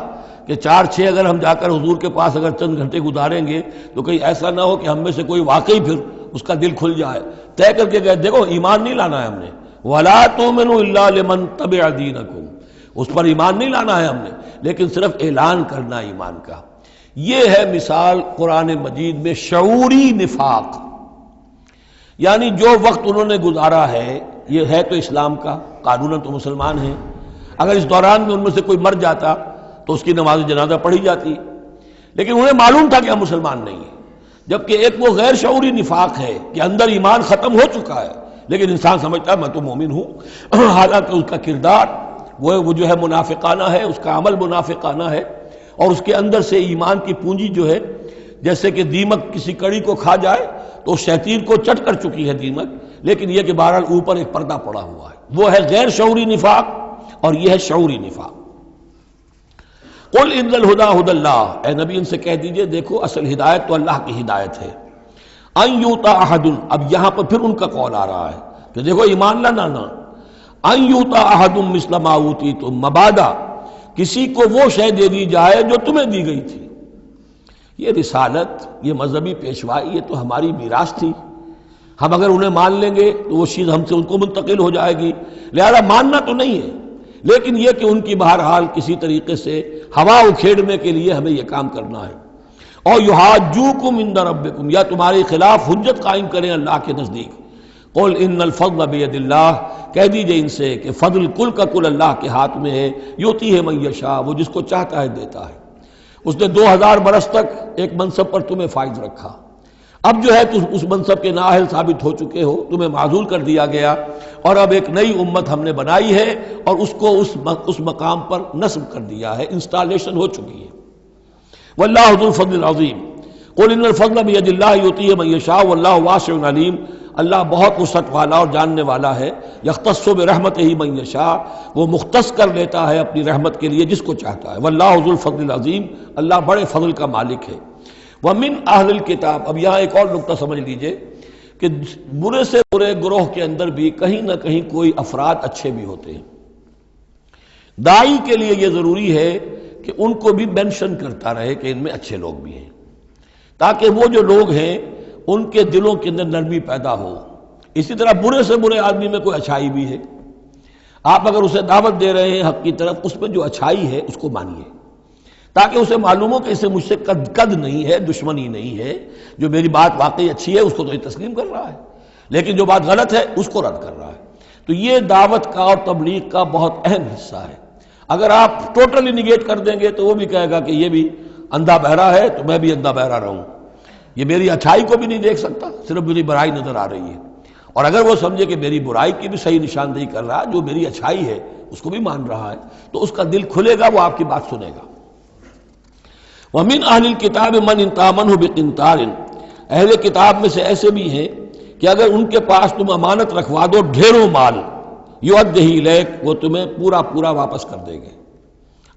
کہ 4-6 اگر ہم جا کر حضور کے پاس اگر چند گھنٹے گزاریں گے تو کہیں ایسا نہ ہو کہ ہم میں سے کوئی واقعی پھر اس کا دل کھل جائے، طے کر کے گئے دیکھو ایمان نہیں لانا ہے ہم نے، وَلَا تُؤْمِنُوا إِلَّا لِمَنْ تَبِعَ دِينَكُمْ، اس پر ایمان نہیں لانا ہے ہم نے، لیکن صرف اعلان کرنا ایمان کا۔ یہ ہے مثال قرآن مجید میں شعوری نفاق، یعنی جو وقت انہوں نے گزارا ہے یہ ہے تو اسلام کا، قانوناً تو مسلمان ہیں، اگر اس دوران میں ان میں سے کوئی مر جاتا تو اس کی نماز جنازہ پڑھی جاتی، لیکن انہیں معلوم تھا کہ ہم مسلمان نہیں ہیں۔ جبکہ ایک وہ غیر شعوری نفاق ہے کہ اندر ایمان ختم ہو چکا ہے لیکن انسان سمجھتا ہے میں تو مومن ہوں، حالانکہ اس کا کردار وہ جو ہے منافقانہ ہے، اس کا عمل منافقانہ ہے، اور اس کے اندر سے ایمان کی پونجی جو ہے جیسے کہ دیمک کسی کڑی کو کھا جائے تو شیطین کو چٹ کر چکی ہے دیمک، لیکن یہ کہ بہرحال اوپر ایک پردہ پڑا ہوا ہے، وہ ہے غیر شعوری نفاق اور یہ ہے شعوری نفاق۔ قل ان الہدی ھدی اللہ، اے نبی ان سے کہہ دیجئے دیکھو اصل ہدایت تو اللہ کی ہدایت ہے، ان یؤتی احد، اب یہاں پر پھر ان کا قول آ رہا ہے کہ دیکھو ایمان نہ لانا، ان یؤتی احد مثل ما اوتیتم، مبادا کسی کو وہ شے دے دی جائے جو تمہیں دی گئی تھی، یہ رسالت، یہ مذہبی پیشوائی، یہ تو ہماری میراث تھی. ہم اگر انہیں مان لیں گے تو وہ چیز ہم سے ان کو منتقل ہو جائے گی، لہذا ماننا تو نہیں ہے، لیکن یہ کہ ان کی بہرحال کسی طریقے سے ہوا اکھیڑنے کے لیے ہمیں یہ کام کرنا ہے. اور یحاجوکم عند ربکم، یا تمہارے خلاف حجت قائم کریں اللہ کے نزدیک. قل ان الفضل بید اللہ، کہہ دیجئے ان سے کہ فضل کل کا کل اللہ کے ہاتھ میں ہے. یؤتی ہے من یشاء، وہ جس کو چاہتا ہے دیتا ہے. اس نے 2000 برس تک ایک منصب پر تمہیں فائز رکھا، اب جو ہے تم اس منصب کے نااہل ثابت ہو چکے ہو، تمہیں معزول کر دیا گیا، اور اب ایک نئی امت ہم نے بنائی ہے اور اس کو اس مقام پر نصب کر دیا ہے، انسٹالیشن ہو چکی ہے. واللہ ذو الفضل العظیم. قل ان الفضل بید اللہ یؤتیہ من یشاء واللہ واسع علیم. اللہ بہت وسعت والا اور جاننے والا ہے. یختص برحمتہ من یشاء، وہ مختص کر لیتا ہے اپنی رحمت کے لیے جس کو چاہتا ہے. واللہ ذو الفضل العظیم، اللہ بڑے فضل کا مالک ہے. ومن اہل الکتاب، اب یہاں ایک اور نقطہ سمجھ لیجئے کہ برے سے برے گروہ کے اندر بھی کہیں نہ کہیں کوئی افراد اچھے بھی ہوتے ہیں. داعی کے لیے یہ ضروری ہے کہ ان کو بھی مینشن کرتا رہے کہ ان میں اچھے لوگ بھی ہیں، تاکہ وہ جو لوگ ہیں ان کے دلوں کے اندر نرمی پیدا ہو. اسی طرح برے سے برے آدمی میں کوئی اچھائی بھی ہے. آپ اگر اسے دعوت دے رہے ہیں حق کی طرف، اس میں جو اچھائی ہے اس کو مانیے، تاکہ اسے معلوم ہو کہ اسے مجھ سے قد نہیں ہے، دشمنی نہیں ہے. جو میری بات واقعی اچھی ہے اس کو تو یہ تسلیم کر رہا ہے، لیکن جو بات غلط ہے اس کو رد کر رہا ہے. تو یہ دعوت کا اور تبلیغ کا بہت اہم حصہ ہے. اگر آپ ٹوٹلی نگیٹ کر دیں گے تو وہ بھی کہے گا کہ یہ بھی اندھا بہرا ہے تو میں بھی اندھا بہرا رہوں، یہ میری اچھائی کو بھی نہیں دیکھ سکتا، صرف میری برائی نظر آ رہی ہے. اور اگر وہ سمجھے کہ میری برائی کی بھی صحیح نشاندہی کر رہا ہے، جو میری اچھائی ہے اس کو بھی مان رہا ہے، تو اس کا دل کھلے گا، وہ آپ کی بات سنے گا. وَمِنْ أَهْلِ الْكِتَابِ مَنْ إِنْ تَأْمَنْهُ بِقِنْطَارٍ، اہل کتاب میں سے ایسے بھی ہیں کہ اگر ان کے پاس تم امانت رکھوا دو ڈھیروں مال، یؤدہ الیک، وہ تمہیں پورا پورا واپس کر دیں گے.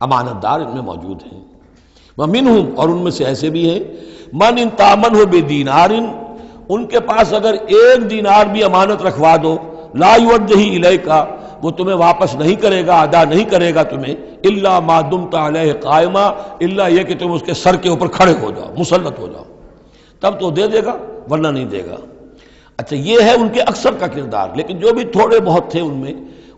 امانت دار ان میں موجود ہیں. وَمِنْهُمْ، اور ان میں سے ایسے بھی ہیں، مَنْ إِنْ تَأْمَنْهُ بِدِینَارٍ، ان کے پاس اگر 1 دینار بھی امانت رکھوا دو، لا یؤدہ الیک، وہ تمہیں واپس نہیں کرے گا، ادا نہیں کرے گا تمہیں، الا ما دمت علیہ قائما، الا یہ کہ تم اس کے سر کے اوپر کھڑے ہو جاؤ، مسلط ہو جاؤ، تب تو دے دے گا، ورنہ نہیں دے گا. اچھا، یہ ہے ان کے اکثر کا کردار. لیکن جو بھی تھوڑے بہت تھے ان میں،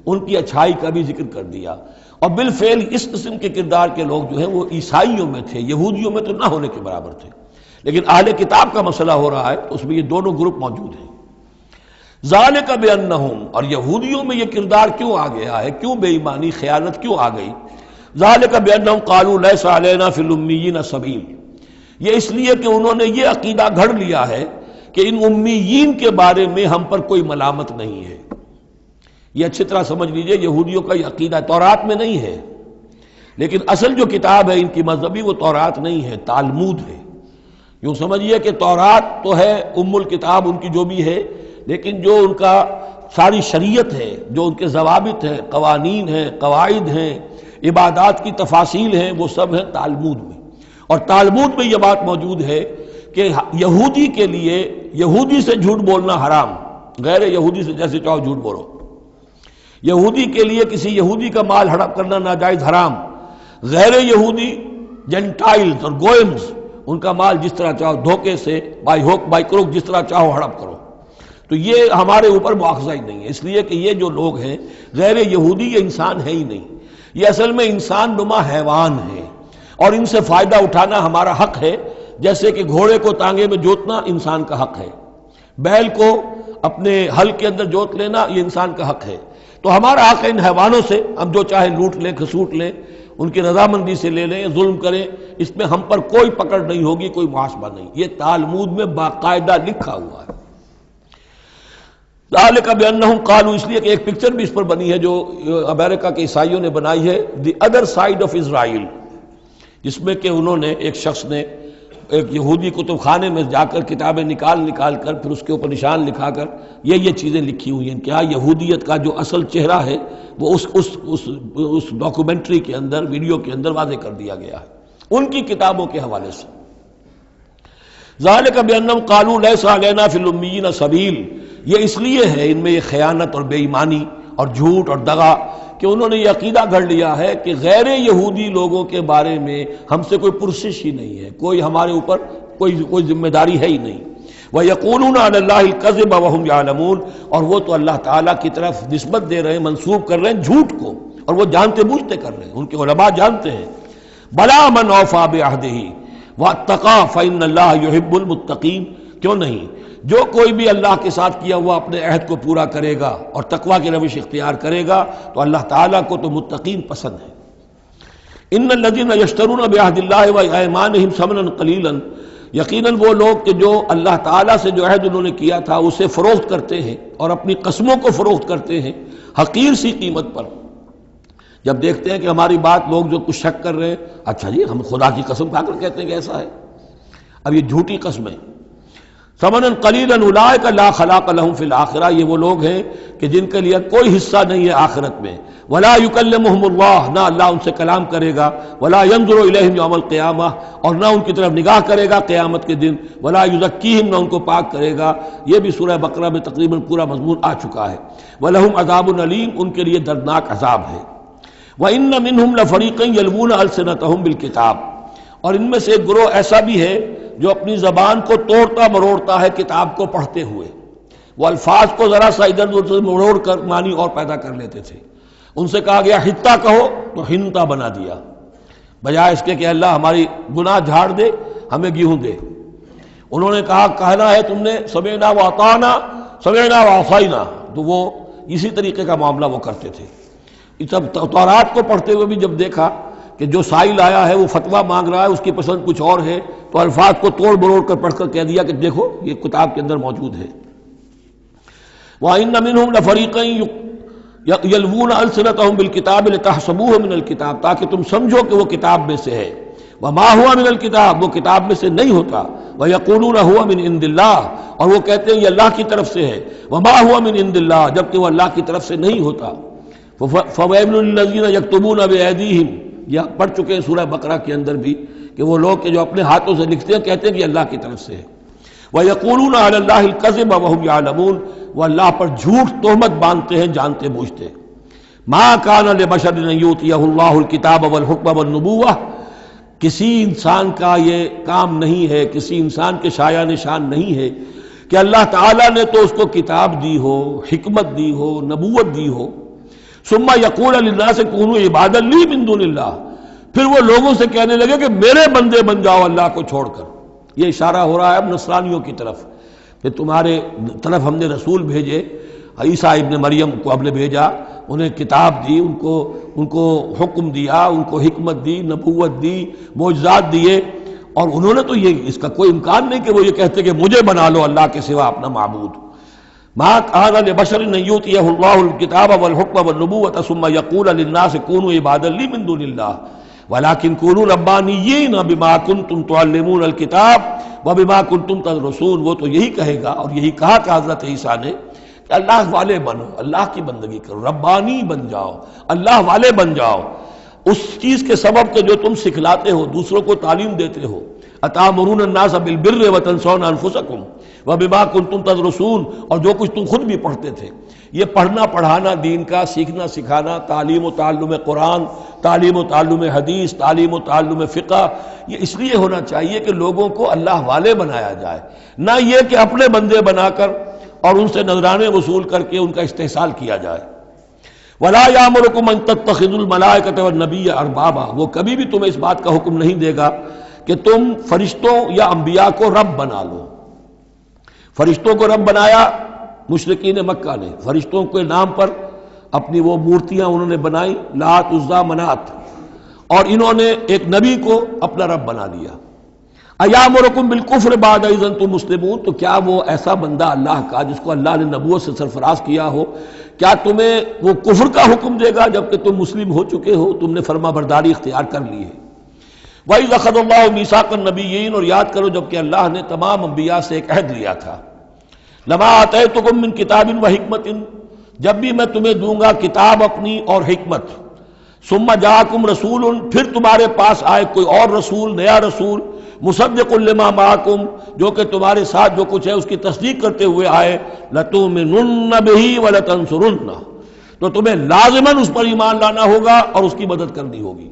ان کی اچھائی کا بھی ذکر کر دیا. اور بالفعل اس قسم کے کردار کے لوگ جو ہیں وہ عیسائیوں میں تھے، یہودیوں میں تو نہ ہونے کے برابر تھے. لیکن اہل کتاب کا مسئلہ ہو رہا ہے تو اس میں یہ دونوں گروپ موجود ہیں. ذالک بانہم، اور یہودیوں میں یہ کردار کیوں آ گیا ہے، کیوں بے ایمانی خیانت کیوں آ گئی؟ ذالک بانہم قالوا لیس علینا فی الامیین سبیل، یہ اس لیے کہ انہوں نے یہ عقیدہ گھڑ لیا ہے کہ ان امیین کے بارے میں ہم پر کوئی ملامت نہیں ہے. یہ اچھی طرح سمجھ لیجئے، یہودیوں کا یہ عقیدہ تورات میں نہیں ہے، لیکن اصل جو کتاب ہے ان کی مذہبی وہ تورات نہیں ہے، تالمود ہے. یوں سمجھیے کہ تورات تو ہے ام الکتاب ان کی جو بھی ہے، لیکن جو ان کا ساری شریعت ہے، جو ان کے ضوابط ہیں، قوانین ہیں، قواعد ہیں، عبادات کی تفاصیل ہیں، وہ سب ہیں تالمود میں. اور تالمود میں یہ بات موجود ہے کہ یہودی کے لیے یہودی سے جھوٹ بولنا حرام، غیر یہودی سے جیسے چاہو جھوٹ بولو. یہودی کے لیے کسی یہودی کا مال ہڑپ کرنا ناجائز حرام، غیر یہودی جنٹائلز اور گوئمز ان کا مال جس طرح چاہو دھوکے سے بائی ہوک بائی کروک جس طرح چاہو ہڑپ کرو. تو یہ ہمارے اوپر مواخذہ ہی نہیں ہے، اس لیے کہ یہ جو لوگ ہیں غیر یہودی یہ انسان ہے ہی نہیں، یہ اصل میں انسان نما حیوان ہے، اور ان سے فائدہ اٹھانا ہمارا حق ہے. جیسے کہ گھوڑے کو تانگے میں جوتنا انسان کا حق ہے، بیل کو اپنے حل کے اندر جوت لینا یہ انسان کا حق ہے. تو ہمارا حق ہے ان حیوانوں سے ہم جو چاہے لوٹ لیں، کھسوٹ لیں، ان کی رضامندی سے لے لیں، ظلم کریں، اس میں ہم پر کوئی پکڑ نہیں ہوگی، کوئی محاسبہ نہیں. یہ تالمود میں باقاعدہ لکھا ہوا ہے. ذالک بانہم قالوا، اس لیے کہ ایک پکچر بھی اس پر بنی ہے جو امریکہ کے عیسائیوں نے بنائی ہے، the other side of Israel, جس میں کہ انہوں نے ایک شخص نے ایک یہودی کتب خانے میں جا کر کتابیں نکال کر پھر اس کے اوپر نشان لکھا کر یہ چیزیں لکھی ہوئی ہیں. کیا یہودیت کا جو اصل چہرہ ہے وہ اس ڈاکومنٹری کے اندر، ویڈیو کے اندر واضح کر دیا گیا ہے ان کی کتابوں کے حوالے سے. ذالک بانہم قالوا لیس علینا فی الامیین سبیل، یہ اس لیے ہے ان میں یہ خیانت اور بے ایمانی اور جھوٹ اور دغا کہ انہوں نے یہ عقیدہ گھڑ لیا ہے کہ غیر یہودی لوگوں کے بارے میں ہم سے کوئی پرسش ہی نہیں ہے، کوئی ہمارے اوپر کوئی ذمہ داری ہے ہی نہیں۔ وَيَقُولُونَ عَلَى اللَّهِ الْكَذِبَ وَهُمْ يَعْلَمُونَ، اور وہ تو اللہ تعالیٰ کی طرف نسبت دے رہے ہیں، منسوب کر رہے ہیں جھوٹ کو، اور وہ جانتے بوجھتے کر رہے ہیں، ان کے علماء جانتے ہیں۔ بَلَا مَنْ أَوْفَىٰ بِعَهْدِهِ وَاتَّقَىٰ فَإِنَّ اللَّهَ يُحِبُّ الْمُتَّقِينَ، کیوں نہیں، جو کوئی بھی اللہ کے ساتھ کیا ہوا اپنے عہد کو پورا کرے گا اور تقویٰ کی روش اختیار کرے گا تو اللہ تعالیٰ کو تو متقین پسند ہے۔ ان الذین یشترون بعہد اللہ وایمانہم ثمنا قلیلا، یقیناً وہ لوگ کہ جو اللہ تعالیٰ سے جو عہد انہوں نے کیا تھا اسے فروخت کرتے ہیں اور اپنی قسموں کو فروخت کرتے ہیں حقیر سی قیمت پر۔ جب دیکھتے ہیں کہ ہماری بات لوگ جو کچھ شک کر رہے ہیں، اچھا جی ہم خدا کی قسم کھا کر کہتے ہیں کہ ایسا ہے، اب یہ جھوٹی قسمیں۔ ثمنا قلیلا اولئک لا خلاق لهم فی الآخرہ، یہ وہ لوگ ہیں کہ جن کے لیے کوئی حصہ نہیں ہے آخرت میں۔ ولا یکلمہم اللہ، نہ اللہ ان سے کلام کرے گا۔ ولا ینظر الیہم یوم القیامہ، اور نہ ان کی طرف نگاہ کرے گا قیامت کے دن۔ ولا یزکیہم، نہ ان کو پاک کرے گا۔ یہ بھی سورہ بقرہ میں تقریباً پورا مضمون آ چکا ہے۔ ولہم عذاب علیم، ان کے لیے دردناک عذاب ہے۔ وان منہم لفریقا یلوون السنتہم بالکتاب، اور ان میں سے ایک گروہ ایسا بھی ہے جو اپنی زبان کو توڑتا مروڑتا ہے کتاب کو پڑھتے ہوئے، وہ الفاظ کو ذرا سا ادھر ادھر سے مروڑ کر معنی اور پیدا کر لیتے تھے۔ ان سے کہا گیا ہتا کہو تو ہنتا بنا دیا، بجائے اس کے کہ اللہ ہماری گناہ جھاڑ دے، ہمیں گیہوں دے۔ انہوں نے کہا کہنا ہے تم نے سمعنا واطعنا، سمعنا وعصینا، تو وہ اسی طریقے کا معاملہ وہ کرتے تھے۔ سب تورات کو پڑھتے ہوئے بھی جب دیکھا کہ جو سائل آیا ہے وہ فتویٰ مانگ رہا ہے، اس کی پسند کچھ اور ہے، تو الفاظ کو توڑ مروڑ کر پڑھ کر کہہ دیا کہ دیکھو یہ کتاب کے اندر موجود ہے۔ وَإِنَّ مِنْهُمْ لَفَرِيقًا يَلْوُونَ أَلْسِنَتَهُمْ بِالْكِتَابِ لِتَحْسَبُوهُ مِنَ الْكِتَابِ، تاکہ تم سمجھو کہ وہ کتاب میں سے ہے۔ وَمَا هُوَ مِنَ الْكِتَابِ، وہ کتاب میں سے نہیں ہوتا۔ وَيَقُولُونَ هُوَ مِنْ عِنْدِ اللَّهِ، اور وہ کہتے ہیں یہ اللہ کی طرف سے ہے۔ وَمَا هُوَ مِنْ عِنْدِ اللَّهِ، جبکہ وہ اللہ کی طرف سے نہیں ہوتا۔ فَوَيْلٌ لِّلَّذِينَ يَكْتُبُونَ بِأَيْدِيهِمْ، یہ پڑھ چکے ہیں سورہ بقرہ کے اندر بھی کہ وہ لوگ کہ جو اپنے ہاتھوں سے لکھتے ہیں کہتے ہیں کہ اللہ کی طرف سے ہے۔ وَيَقُولُونَ عَلَى اللَّهِ الْكَذِبَ وَهُمْ يَعْلَمُونَ، وہ اللہ پر جھوٹ تہمت باندھتے ہیں جانتے بوجھتے۔ مَا كَانَ لِبَشَرٍ أَن يُؤْتِيَهُ اللَّهُ الْكِتَابَ وَالْحُكْمَ وَالنُّبُوَّةَ، کسی انسان کا یہ کام نہیں ہے، کسی انسان کے شایہ نشان نہیں ہے کہ اللہ تعالیٰ نے تو اس کو کتاب دی ہو، حکمت دی ہو، نبوت دی ہو۔ ثم یقول للناس کونوا عبادا لی من دون اللہ، پھر وہ لوگوں سے کہنے لگے کہ میرے بندے بن جاؤ اللہ کو چھوڑ کر۔ یہ اشارہ ہو رہا ہے اب نصرانیوں کی طرف کہ تمہارے طرف ہم نے رسول بھیجے، عیسیٰ ابن مریم کو ہم نے بھیجا، انہیں کتاب دی، ان کو حکم دیا، ان کو حکمت دی، نبوت دی، معجزات دیے، اور انہوں نے تو یہ اس کا کوئی امکان نہیں کہ وہ یہ کہتے کہ مجھے بنا لو اللہ کے سوا اپنا معبود۔ ما كان لبشر ان يؤتيه الله الكتاب والحكم والنبوة ثم يقول للناس كونوا عبادا لي من دون الله ولكن كونوا ربانيين بما كنتم تعلمون الكتاب وبما كنتم تدرسون، وہ تو یہی کہے گا اور یہی کہا کہ حضرت عیسیٰ نے کہ اللہ والے بنو، اللہ کی بندگی کرو، ربانی بن جاؤ، اللہ والے بن جاؤ، اس چیز کے سبب کہ جو تم سکھلاتے ہو، دوسروں کو تعلیم دیتے ہو۔ اتامرون الناس بالبر وتنسون انفسکم وبما کنتم تدرسون، اور جو کچھ تم خود بھی پڑھتے تھے۔ یہ پڑھنا پڑھانا دین کا، سیکھنا سکھانا، تعلیم و تعلم قرآن، تعلیم و تعلم حدیث، تعلیم و تعلم فقہ، یہ اس لیے ہونا چاہیے کہ لوگوں کو اللہ والے بنایا جائے، نہ یہ کہ اپنے بندے بنا کر اور ان سے نذرانے وصول کر کے ان کا استحصال کیا جائے۔ ولا یامرکم ان تتخذوا الملائکۃ والنبی اربابا، وہ کبھی بھی تمہیں اس بات کا حکم نہیں دے گا کہ تم فرشتوں یا انبیاء کو رب بنا لو۔ فرشتوں کو رب بنایا مشرکین مکہ نے، فرشتوں کے نام پر اپنی وہ مورتیاں انہوں نے بنائی، لات عزا منات، اور انہوں نے ایک نبی کو اپنا رب بنا لیا۔ ایامرکم بالکفر بعد اذ انتم مسلمون، تو کیا وہ ایسا بندہ اللہ کا جس کو اللہ نے نبوت سے سرفراز کیا ہو، کیا تمہیں وہ کفر کا حکم دے گا جبکہ تم مسلم ہو چکے ہو، تم نے فرما برداری اختیار کر لی ہے۔ وَإِذْ أَخَذَ اللَّهُ مِيثَاقَ النَّبِيِّينَ، اور یاد کرو جب کہ اللہ نے تمام انبیاء سے ایک عہد لیا تھا۔ لَمَا آتَيْتُكُم مِّن كِتَابٍ وَحِكْمَةٍ، جب بھی میں تمہیں دوں گا کتاب اپنی اور حکمت، ثُمَّ جَاءَكُمْ رَسُولٌ، پھر تمہارے پاس آئے کوئی اور رسول، نیا رسول، مُصَدِّقٌ لِّمَا مَعَكُمْ، جو کہ تمہارے ساتھ جو کچھ ہے اس کی تصدیق کرتے ہوئے آئے، لَتُؤْمِنُنَّ بِهِ وَلَتَنصُرُنَّهُ، تو تمہیں لازماً اس پر ایمان لانا ہوگا اور اس کی مدد کرنی ہوگی،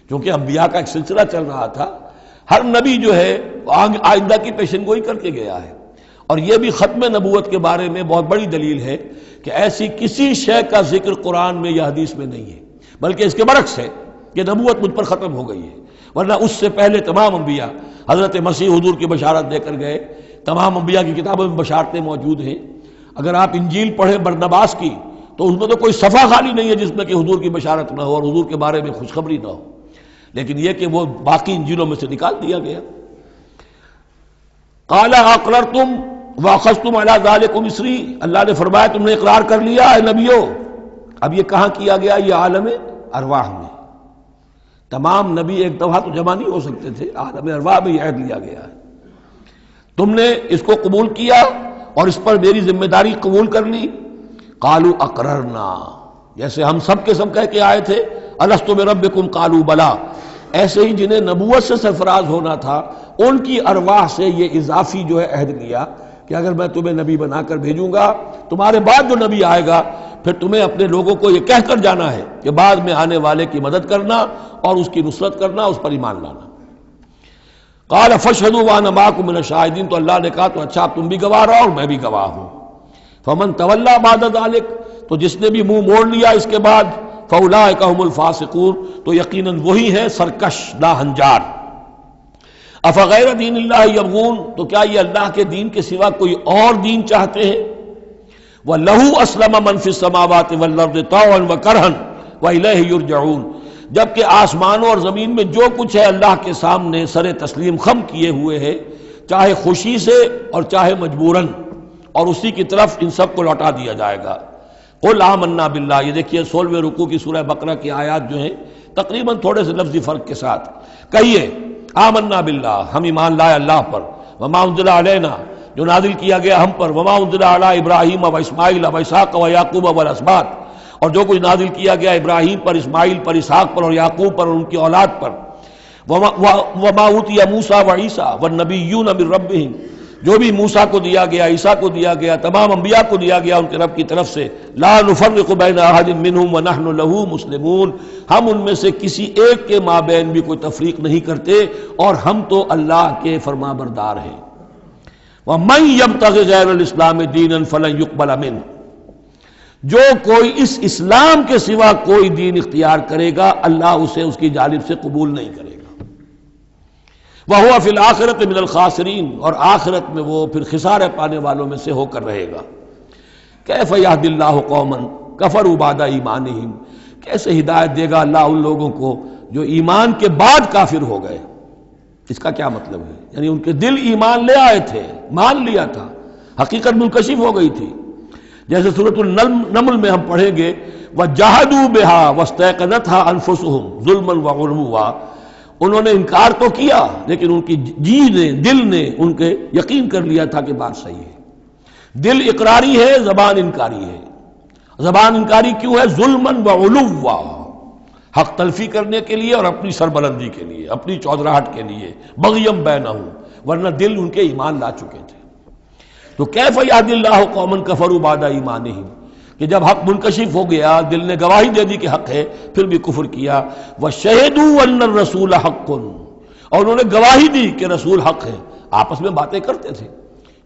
کیونکہ انبیاء کا ایک سلسلہ چل رہا تھا، ہر نبی جو ہے آئندہ کی پیشن گوئی کر کے گیا ہے، اور یہ بھی ختم نبوت کے بارے میں بہت بڑی دلیل ہے کہ ایسی کسی شے کا ذکر قرآن میں یا حدیث میں نہیں ہے، بلکہ اس کے برعکس ہے کہ نبوت مجھ پر ختم ہو گئی ہے، ورنہ اس سے پہلے تمام انبیاء حضرت مسیح حضور کی بشارت دے کر گئے، تمام انبیاء کی کتابوں میں بشارتیں موجود ہیں۔ اگر آپ انجیل پڑھیں برنباس کی تو اس میں تو کوئی صفحہ خالی نہیں ہے جس میں کہ حضور کی بشارت نہ ہو اور حضور کے بارے میں خوشخبری نہ ہو، لیکن یہ کہ وہ باقی انجیلوں میں سے نکال دیا گیا۔ قال اقررتم واخذتم علی ذلکم اسری، اللہ نے فرمایا تم نے اقرار کر لیا اے نبیوں۔ اب یہ کہاں کیا گیا؟ یہ عالم ارواح میں۔ تمام نبی ایک دفعہ تو جمع نہیں ہو سکتے تھے، عالم ارواح میں یہ عہد لیا گیا ہے۔ تم نے اس کو قبول کیا اور اس پر میری ذمہ داری قبول کر لی۔ قالوا اقررنا، جیسے ہم سب کے سب کہہ کے آئے تھے الست بربکم قالوا بلا، ایسے ہی جنہیں نبوت سے سرفراز ہونا تھا ان کی ارواح سے یہ اضافی جو ہے عہد لیا کہ اگر میں تمہیں نبی بنا کر بھیجوں گا، تمہارے بعد جو نبی آئے گا پھر تمہیں اپنے لوگوں کو یہ کہہ کر جانا ہے کہ بعد میں آنے والے کی مدد کرنا اور اس کی نصرت کرنا، اس پر ایمان لانا۔ قال فاشهدوا وانا معكم من الشاهدين، تو اللہ نے کہا تو اچھا تم بھی گواہ رہو اور میں بھی گواہ ہوں۔ فمن تولى بعد ذلك، تو جس نے بھی منہ موڑ لیا اس کے بعد، فاولئک هم الفاسقون، تو یقیناً وہی ہے سرکش لاہنجار۔ افغیر دین اللہ یبغون، تو کیا یہ اللہ کے دین کے سوا کوئی اور دین چاہتے ہیں؟ وَلَهُ أَسْلَمَ مَنْ فِي السَّمَاوَاتِ وَالْأَرْضِ طَوْعًا وَكَرْهًا وَإِلَيْهِ يُرْجَعُونَ، جبکہ آسمانوں اور زمین میں جو کچھ ہے اللہ کے سامنے سر تسلیم خم کیے ہوئے ہے، چاہے خوشی سے اور چاہے مجبوراً، اور اسی کی طرف ان سب کو لوٹا دیا جائے گا۔ قُلْ آمَنَّا بِاللَّهِ، یہ دیکھیے 16ویں رکوع کی سورہ بقرہ کی آیات جو ہیں تقریباً تھوڑے سے لفظی فرق کے ساتھ، کہیے آمنا باللہ، ہم ایمان لائے اللہ پر، وما انزل علینا، جو نازل کیا گیا ہم پر، وما انزل علی ابراہیم و اسماعیل و اسحاق و یعقوب والاسباط، اور جو کچھ نازل کیا گیا ابراہیم پر، اسماعیل پر، اسحاق پر اور یعقوب پر اور ان کی اولاد پر، وما اوتی موسیٰ و عیسیٰ والنبیون من ربہم، جو بھی موسیٰ کو دیا گیا، عیسیٰ کو دیا گیا، تمام انبیاء کو دیا گیا ان کے رب کی طرف سے، لا نفرق بین احد منہم ونحن لہ مسلمون، ہم ان میں سے کسی ایک کے مابین بھی کوئی تفریق نہیں کرتے اور ہم تو اللہ کے فرما بردار ہیں۔ وَمَن يَبْتَغِ غَيْرَ الْإِسْلَامِ دِينًا فَلَن يُقْبَلَ مِنْهُ، جو کوئی اس اسلام کے سوا کوئی دین اختیار کرے گا اللہ اسے اس کی جانب سے قبول نہیں کرے گا۔ وَهُوَ فِي الْآخِرَةِ مِنَ الْخَاسِرِينَ، اور آخرت میں وہ پھر خسارے پانے والوں میں سے ہو کر رہے گا۔ کیف یہدی اللہ قوما کفروا بعد ایمانہم، کیسے ہدایت دے گا اللہ ان لوگوں کو جو ایمان کے بعد کافر ہو گئے۔ اس کا کیا مطلب ہے؟ یعنی ان کے دل ایمان لے آئے تھے، مان لیا تھا، حقیقت منکشف ہو گئی تھی، جیسے سورۃ النمل میں ہم پڑھیں گے وَجَحَدُوا بِهَا وَاسْتَيْقَنَتْهَا أَنفُسُهُمْ ظُلْمًا وَعُلُوًّا، انہوں نے انکار تو کیا لیکن ان کی جی نے، دل نے ان کے یقین کر لیا تھا کہ بات صحیح ہے۔ دل اقراری ہے، زبان انکاری ہے۔ زبان انکاری کیوں ہے؟ ظلمًا وعلوا، حق تلفی کرنے کے لیے اور اپنی سربلندی کے لیے، اپنی چودراہٹ کے لیے، بغیم بینہم، ورنہ دل ان کے ایمان لا چکے تھے۔ تو کیف یہدی اللہ قوما کفروا بعد ایمانہم، کہ جب حق منکشف ہو گیا، دل نے گواہی دے دی کہ حق ہے، پھر بھی کفر کیا۔ وَشَهِدُوا أَنَّ الرَّسُولَ حَقٌّ، اور انہوں نے گواہی دی کہ رسول حق ہے، آپس میں باتیں کرتے تھے۔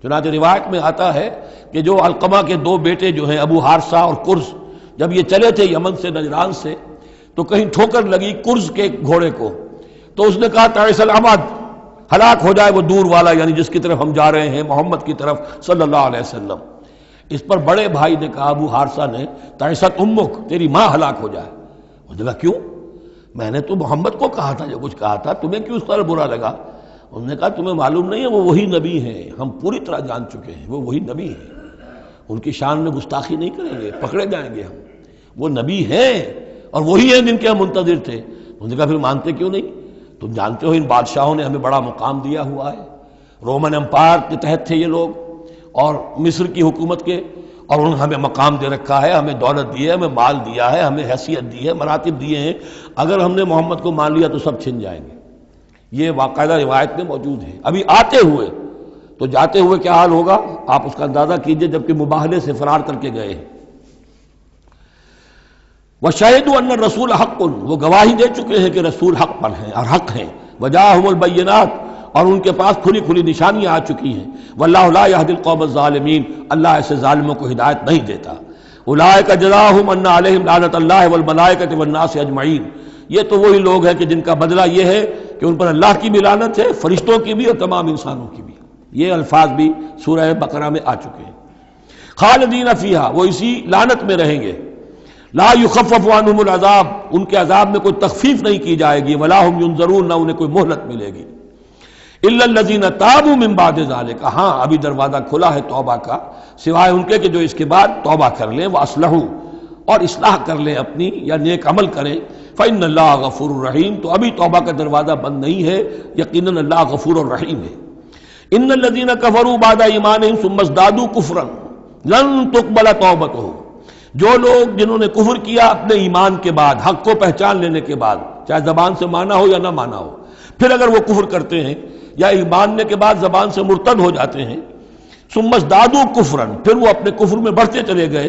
چنانچہ روایت میں آتا ہے کہ جو علقمہ کے دو بیٹے جو ہیں ابو حارثہ اور کرز، جب یہ چلے تھے یمن سے، نجران سے، تو کہیں ٹھوکر لگی کرز کے گھوڑے کو، تو اس نے کہا تعیس العمد، ہلاک ہو جائے وہ دور والا، یعنی جس کی طرف ہم جا رہے ہیں، محمد کی طرف صلی اللہ علیہ وسلم۔ اس پر بڑے بھائی نے کہا، ابو حارثہ نے، تعیست امک، تیری ماں ہلاک ہو جائے۔ اس نے کہا کیوں؟ میں نے تو محمد کو کہا تھا جو کچھ کہا تھا، تمہیں کیوں اس طرح برا لگا؟ انہوں نے کہا تمہیں معلوم نہیں ہے وہ وہی نبی ہیں، ہم پوری طرح جان چکے ہیں وہ وہی نبی ہیں، ان کی شان میں گستاخی نہیں کریں گے، پکڑے جائیں گے ہم، وہ نبی ہیں اور وہی ہیں جن کے ہم منتظر تھے۔ انہوں نے کہا پھر مانتے کیوں نہیں؟ تم جانتے ہو ان بادشاہوں نے ہمیں بڑا مقام دیا ہوا ہے، رومن امپائر کے تحت تھے یہ لوگ اور مصر کی حکومت کے، اور انہوں نے ہمیں مقام دے رکھا ہے، ہمیں دولت دی ہے، ہمیں مال دیا ہے، ہمیں حیثیت دی ہے، مراتب دیے ہیں، اگر ہم نے محمد کو مان لیا تو سب چھن جائیں گے۔ یہ باقاعدہ روایت میں موجود ہے۔ ابھی آتے ہوئے تو جاتے ہوئے کیا حال ہوگا آپ اس کا اندازہ کیجئے، جبکہ مباہلے سے فرار کر کے گئے ہیں۔ وَشَهِدُوا أَنَّ الرَّسُولَ حَقٌّ، وہ گواہی دے چکے ہیں کہ رسول حق پر ہیں اور حق ہیں، وَجَاءَهُمُ الْبَيِّنَاتُ، اور ان کے پاس کھلی کھلی نشانیاں آ چکی ہیں، وَاللَّهُ لَا يَهْدِي الْقَوْمَ الظَّالِمِينَ، اللہ ایسے ظالموں کو ہدایت نہیں دیتا۔ أُولَٰئِكَ جَزَاؤُهُمْ أَنَّ عَلَيْهِمْ لَعْنَةَ اللَّهِ وَالْمَلَائِكَةِ وَالنَّاسِ أَجْمَعِينَ، یہ تو وہی لوگ ہیں کہ جن کا بدلہ یہ ہے کہ ان پر اللہ کی بھی لعنت ہے، فرشتوں کی بھی اور تمام انسانوں کی بھی۔ یہ الفاظ بھی سورہ بقرہ میں آ چکے ہیں۔ خالدین فیہا، وہ اسی لعنت میں رہیں گے۔ لا یخفف عنہم العذاب، ان کے عذاب میں کوئی تخفیف نہیں کی جائے گی، ولا ہم ینظرون، نہ انہیں کوئی مہلت ملے گی۔ الا الذین تابوا من بعد ذلک، ہاں ابھی دروازہ کھلا ہے توبہ کا، سوائے ان کے کہ جو اس کے بعد توبہ کر لیں، واصلحوا، اور اصلاح کر لیں اپنی یا نیک عمل کریں، فإن اللہ غفور الرحیم، تو ابھی توبہ کا دروازہ بند نہیں ہے، یقیناً اللہ غفور الرحیم ہے۔ ان الذین کفروا بعد ایمانہم ثم ازدادوا کفرا لن تقبل توبتہم، جو لوگ جنہوں نے کفر کیا اپنے ایمان کے بعد، حق کو پہچان لینے کے بعد، چاہے زبان سے مانا ہو یا نہ مانا ہو، پھر اگر وہ کفر کرتے ہیں یا ماننے کے بعد زبان سے مرتد ہو جاتے ہیں، ثم ازدادوا کفرا، پھر وہ اپنے کفر میں بڑھتے چلے گئے،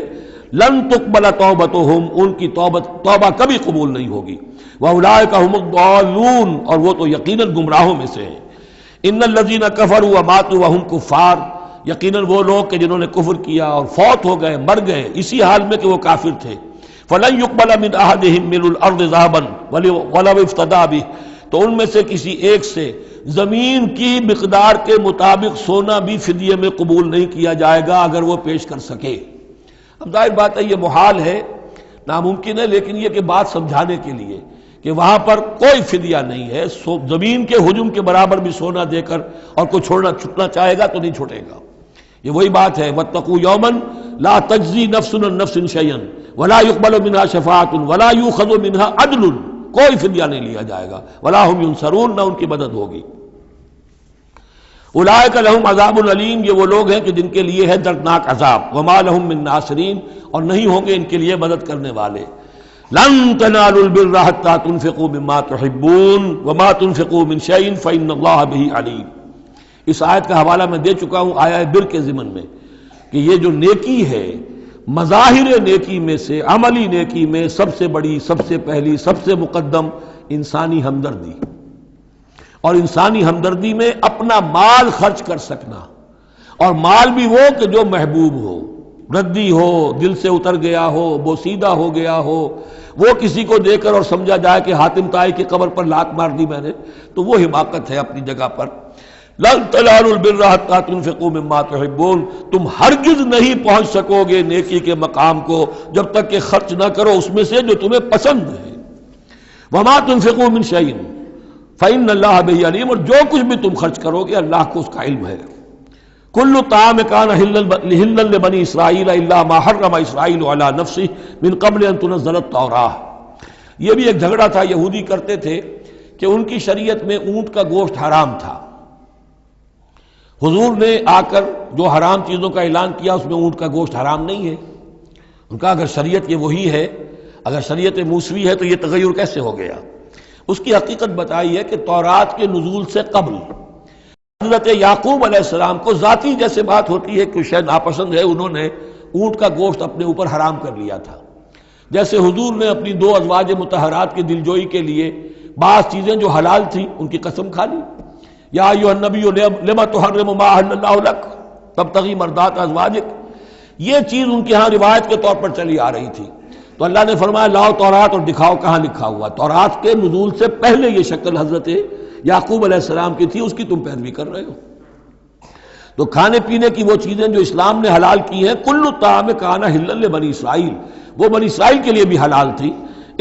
لن تقبل توبتہم، ان کی توبہ کبھی قبول نہیں ہوگی، واولئک هم الضالون، اور وہ تو یقیناً گمراہوں میں سے ہیں۔ ان الذین کفروا وماتوا وهم کفار، یقیناً وہ لوگ کہ جنہوں نے کفر کیا اور فوت ہو گئے، مر گئے اسی حال میں کہ وہ کافر تھے، فلن يقبل من احدهم ملء الارض ذهبا ولو افتدى به، تو ان میں سے کسی ایک سے زمین کی مقدار کے مطابق سونا بھی فدیے میں قبول نہیں کیا جائے گا اگر وہ پیش کر سکے۔ اب ظاہر بات ہے یہ محال ہے، ناممکن ہے، لیکن یہ کہ بات سمجھانے کے لیے کہ وہاں پر کوئی فدیہ نہیں ہے، زمین کے حجم کے برابر بھی سونا دے کر اور کوئی چھٹنا چاہے گا تو نہیں چھوٹے گا۔ یہ وہی بات ہے، وَاتَّقُوا يَوْمًا لَا تَجْزِي نَفْسٌ عَن نَفْسٍ شَيْئًا وَلَا يُقْبَلُ مِنْهَا شَفَاعَةٌ وَلَا يُؤْخَذُ مِنْهَا عَدْلٌ، کوئی فدیہ نہیں لیا جائے گا، وَلَا هُمْ يُنصَرُونَ، نہ ان کی مدد ہوگی۔ أُولَٰئِكَ لَهُمْ عَذَابٌ أَلِيمٌ، یہ وہ لوگ ہیں کہ جن کے لیے ہے دردناک عذاب، وَمَا لَهُم مِّن نَاصِرِينَ، اور نہیں ہوں گے ان کے لیے مدد کرنے والے۔ لَن تَنَالُوا الْبِرَّ حَتَّىٰ تُنفِقُوا مِمَّا تُحِبُّونَ وَمَا تُنفِقُوا مِن شَيْءٍ فَإِنَّ اللَّهَ بِهِ عَلِيمٌ۔ اس آیت کا حوالہ میں دے چکا ہوں آیا بر کے ضمن میں کہ یہ جو نیکی ہے، مظاہر نیکی میں سے، عملی نیکی میں سب سے بڑی، سب سے پہلی، سب سے مقدم انسانی ہمدردی، اور انسانی ہمدردی میں اپنا مال خرچ کر سکنا، اور مال بھی وہ کہ جو محبوب ہو، ردی ہو، دل سے اتر گیا ہو، بوسیدہ ہو گیا ہو، وہ کسی کو دے کر اور سمجھا جائے کہ حاتم طائی کی قبر پر لات مار دی میں نے، تو وہ حماقت ہے اپنی جگہ پر۔ لن تنالوا البر حتى تنفقوا مما تحبون، تم ہرگز نہیں پہنچ سکو گے نیکی کے مقام کو جب تک کہ خرچ نہ کرو اس میں سے جو تمہیں پسند ہے۔ وما تنفقوا من شيء فإن الله به عليم، اور جو کچھ بھی تم خرچ کرو گے اللہ کو اس کا علم ہے۔ كل طعام كان حلا لبني اسرائيل الا ما حرم اسرائيل على نفسه من قبل ان تنزل التوراة، یہ بھی ایک جھگڑا تھا، یہودی کرتے تھے کہ ان کی شریعت میں اونٹ کا گوشت حرام تھا، حضور نے آ کر جو حرام چیزوں کا اعلان کیا اس میں اونٹ کا گوشت حرام نہیں ہے۔ ان کا اگر شریعت یہ وہی ہے، اگر شریعت موسوی ہے تو یہ تغیر کیسے ہو گیا؟ اس کی حقیقت بتائی ہے کہ تورات کے نزول سے قبل حضرت یعقوب علیہ السلام کو ذاتی جیسے بات ہوتی ہے کہ شاید ناپسند ہے، انہوں نے اونٹ کا گوشت اپنے اوپر حرام کر لیا تھا، جیسے حضور نے اپنی دو ازواج مطہرات کی دلجوئی کے لیے بعض چیزیں جو حلال تھیں ان کی قسم کھا لی، یا ایھا النبی لما تحرم ما احل اللہ لک تبتغی مرضات ازواجک، یہ چیز ان کے ہاں روایت کے طور پر چلی آ رہی تھی، تو اللہ نے فرمایا لاؤ تورات اور دکھاؤ کہاں لکھا ہوا۔ تورات کے نزول سے پہلے یہ شکل حضرت یعقوب علیہ السلام کی تھی، اس کی تم پیروی کر رہے ہو۔ تو کھانے پینے کی وہ چیزیں جو اسلام نے حلال کی ہیں، کل الطعام کان حلا لبنی اسرائیل، وہ بنی اسرائیل کے لیے بھی حلال تھی،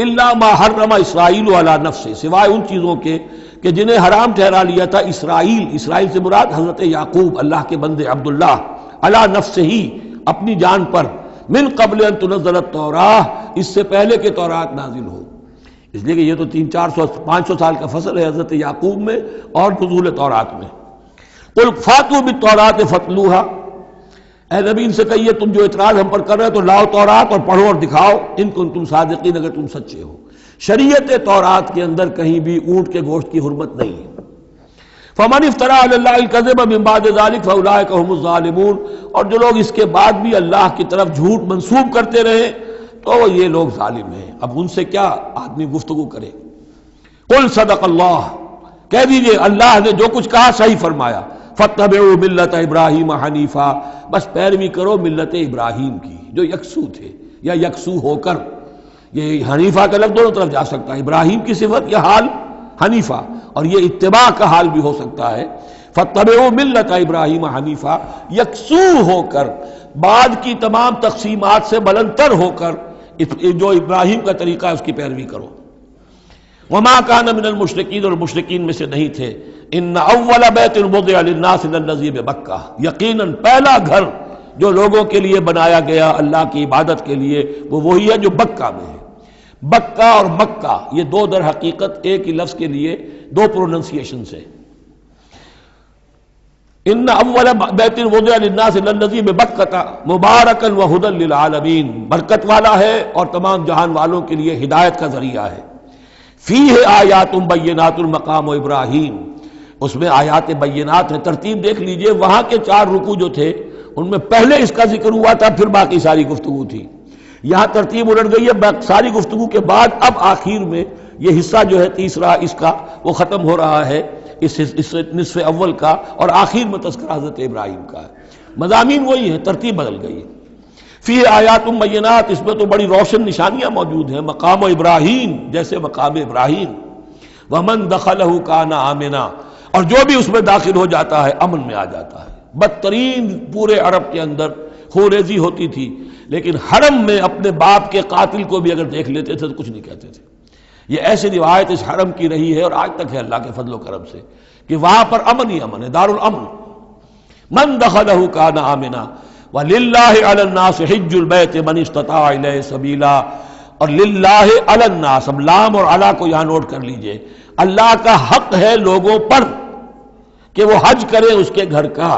الا ما حرم اسرائیل علی نفسہ، سوائے ان چیزوں کے کہ جنہیں حرام ٹھہرا لیا تھا اسرائیل، اسرائیل سے مراد حضرت یعقوب اللہ کے بندے عبداللہ، علی نفسہ ہی، اپنی جان پر، من قبل ان تنزل التوراۃ، اس سے پہلے کہ تورات نازل ہو، اس لیے کہ یہ تو 300-400-500 سال کا فصل ہے حضرت یعقوب میں اور نزول تورات میں۔ قل فاتوا بالتوراۃ فاتلوها، اے نبی ان سے کہیے تم جو اعتراض ہم پر کر رہے ہو تو لاؤ تورات اور پڑھو اور دکھاؤ، ان کنتم صادقین، اگر تم سچے ہو۔ شریعت تورات کے اندر کہیں بھی اونٹ کے گوشت کی حرمت نہیں ہے۔ فمن افترى علی اللہ الکذب من بعد ذلک فاولئک هم الظالمون، اور جو لوگ اس کے بعد بھی اللہ کی طرف جھوٹ منسوب کرتے رہے تو یہ لوگ ظالم ہیں۔ اب ان سے کیا آدمی گفتگو کرے؟ قل صدق اللہ، کہہ دیجئے اللہ نے جو کچھ کہا صحیح فرمایا۔ فاتبعوا ملت ابراہیم حنیفا، بس پیروی کرو ملت ابراہیم کی جو یکسو تھے یا یکسو ہو کر۔ یہ حنیفہ کا لفظ دونوں طرف جا سکتا ہے، ابراہیم کی صفت یا حال حنیفہ، اور یہ اتباع کا حال بھی ہو سکتا ہے۔ فاتبعوا ملت ابراہیم حنیفا، یکسو ہو کر، بعد کی تمام تقسیمات سے بلندتر ہو کر جو ابراہیم کا طریقہ ہے اس کی پیروی کرو۔ وما کان من المشرکین، اور مشرکین میں سے نہیں تھے۔ ان اول بیت وضع للناس للذی ببکہ، یقیناً پہلا گھر جو لوگوں کے لیے بنایا گیا اللہ کی عبادت کے لیے وہ وہی ہے جو بکہ میں ہے۔ بکہ اور مکہ یہ دو در حقیقت ایک ہی لفظ کے لیے دو پروننسیشن سے۔ ان اول بیت وضع للناس للذی ببکہ مبارکا وہدی للعالمین، برکت والا ہے اور تمام جہان والوں کے لیے ہدایت کا ذریعہ ہے۔ فیہ آیات بینات المقام ابراہیم، اس میں آیات بینات ہیں۔ ترتیب دیکھ لیجئے، وہاں کے 4 رکوع جو تھے ان میں پہلے اس کا ذکر ہوا تھا، پھر باقی ساری گفتگو تھی۔ یہاں ترتیب الٹ گئی ہے، ساری گفتگو کے بعد اب آخر میں یہ حصہ جو ہے تیسرا اس کا وہ ختم ہو رہا ہے، اس نصف اول کا، اور آخر میں تذکرہ حضرت ابراہیم کا ہے۔ مضامین وہی ہیں، ترتیب بدل گئی ہے۔ فی آیات بینات، اس میں تو بڑی روشن نشانیاں موجود ہیں۔ مقام ابراہیم، جیسے مقام ابراہیم۔ ومن دخلہ کان آمنا، اور جو بھی اس میں داخل ہو جاتا ہے امن میں آ جاتا ہے۔ بدترین پورے عرب کے اندر خوریزی ہوتی تھی، لیکن حرم میں اپنے باپ کے قاتل کو بھی اگر دیکھ لیتے تھے تو کچھ نہیں کہتے تھے۔ یہ ایسی روایت اس حرم کی رہی ہے اور آج تک ہے اللہ کے فضل و کرم سے، کہ وہاں پر امن ہی امن ہے، دار الامن۔ من دخلہ کان آمنا وَلِلَّهِ عَلَى النَّاسِ حِجُّ الْبَيْتِ مَنِ اسْتَطَاعَ إِلَيْهِ سَبِيلًا، اور للہ علی الناس، اب لام اور علی کو یہاں نوٹ کر لیجئے، اللہ کا حق ہے لوگوں پر کہ وہ حج کرے اس کے گھر کا،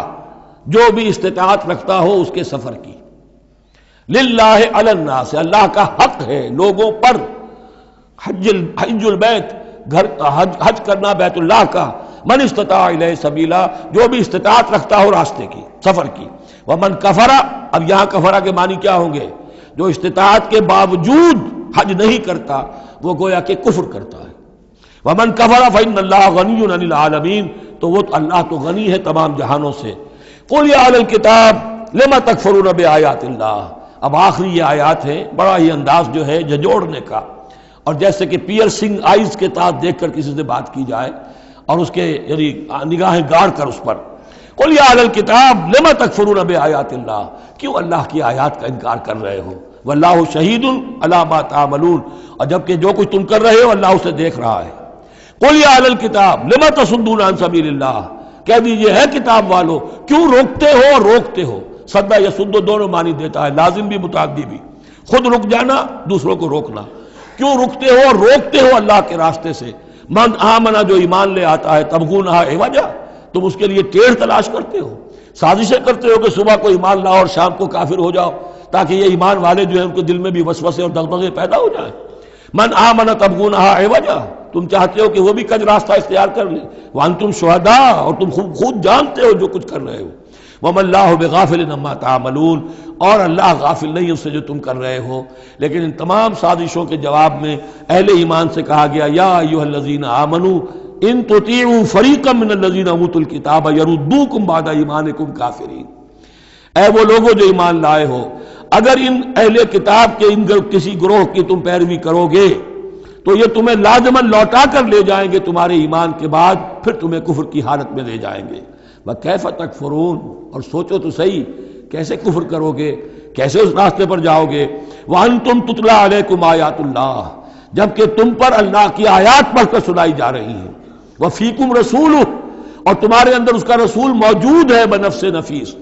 جو بھی استطاعت رکھتا ہو اس کے سفر کی۔ للہ علی الناس، اللہ کا حق ہے لوگوں پر، حج البیت، گھر کا حج کرنا بیت اللہ کا، من استطاع الیہ سبیلا، جو بھی استطاعت رکھتا ہو راستے کی، سفر کی۔ ومن کفرا، اب یہاں کفرا کے معنی کیا ہوں گے؟ جو استطاعت کے باوجود حج نہیں کرتا وہ گویا کہ کفر کرتا ہے۔ ومن کفر فإن اللہ غنی عن العالمین، تو وہ اللہ تو غنی ہے تمام جہانوں سے۔ قل یا اہل الکتاب لم تکفرون بآیات اللہ، اب آخری یہ آیات ہیں، بڑا ہی انداز جو ہے جھنجھوڑنے کا، اور جیسے کہ پیئرسنگ آئیز کے ساتھ دیکھ کر کسی سے بات کی جائے اور اس کے یعنی نگاہیں گاڑ کر اس پر۔ قل یا اہل الکتاب لم تکفرون بآیات اللہ، کیوں اللہ کی آیات کا انکار کر رہے ہو؟ واللہ شہید علی ما تعملون، اور جبکہ جو کچھ تم کر رہے ہو اللہ اسے دیکھ رہا ہے۔ قل یا اہل الکتاب لم تصدون عن سبیل اللہ، کہہ دیجئے ہے کتاب والو کیوں روکتے ہو اور روکتے ہو؟ صدہ یا سدو دونوں معنی دیتا ہے، لازم بھی متعدی بھی، خود رک جانا دوسروں کو روکنا۔ کیوں رکتے ہو اور روکتے ہو اللہ کے راستے سے؟ من آمنا، جو ایمان لے آتا ہے، تبغونہا عوجا، تم اس کے لیے ٹیڑھ تلاش کرتے ہو، سازشیں کرتے ہو کہ صبح کو ایمان لاؤ اور شام کو کافر ہو جاؤ، تاکہ یہ ایمان والے جو ہیں ان کے دل میں بھی وسوسے اور دغدغے پیدا ہو جائیں۔ من آمن تبغونہا عوجا، تم چاہتے ہو کہ وہ بھی کج راستہ اختیار کر لے، وانتم شہداء، اور تم خود جانتے ہو جو کچھ کر رہے ہو۔ وما اللہ بغافل عما تعملون، اور اللہ غافل نہیں اس سے جو تم کر رہے ہو۔ لیکن ان تمام سازشوں کے جواب میں اہل ایمان سے کہا گیا یا ایھا الذین آمنوا ان تطیعوا فریقا من الذین اوتوا الکتاب یردوکم بعد ایمانکم کافرین، اے وہ لوگوں جو ایمان لائے ہو، اگر ان اہل کتاب کے ان کسی گروہ کی تم پیروی کرو گے تو یہ تمہیں لازماً لوٹا کر لے جائیں گے تمہارے ایمان کے بعد، پھر تمہیں کفر کی حالت میں لے جائیں گے۔ وَكَيْفَ تَكْفُرُونَ، اور سوچو تو صحیح کیسے کفر کرو گے، کیسے اس راستے پر جاؤ گے۔ وَأَنْتُمْ تُتْلَىٰ عَلَيْكُمْ آیَاتُ اللَّهِ، جبکہ تم پر اللہ کی آیات پڑھ کر سنائی جا رہی ہیں۔ وَفِيكُمْ رَسُولُهُ، اور تمہارے اندر اس کا رسول موجود ہے بنفس نفیس۔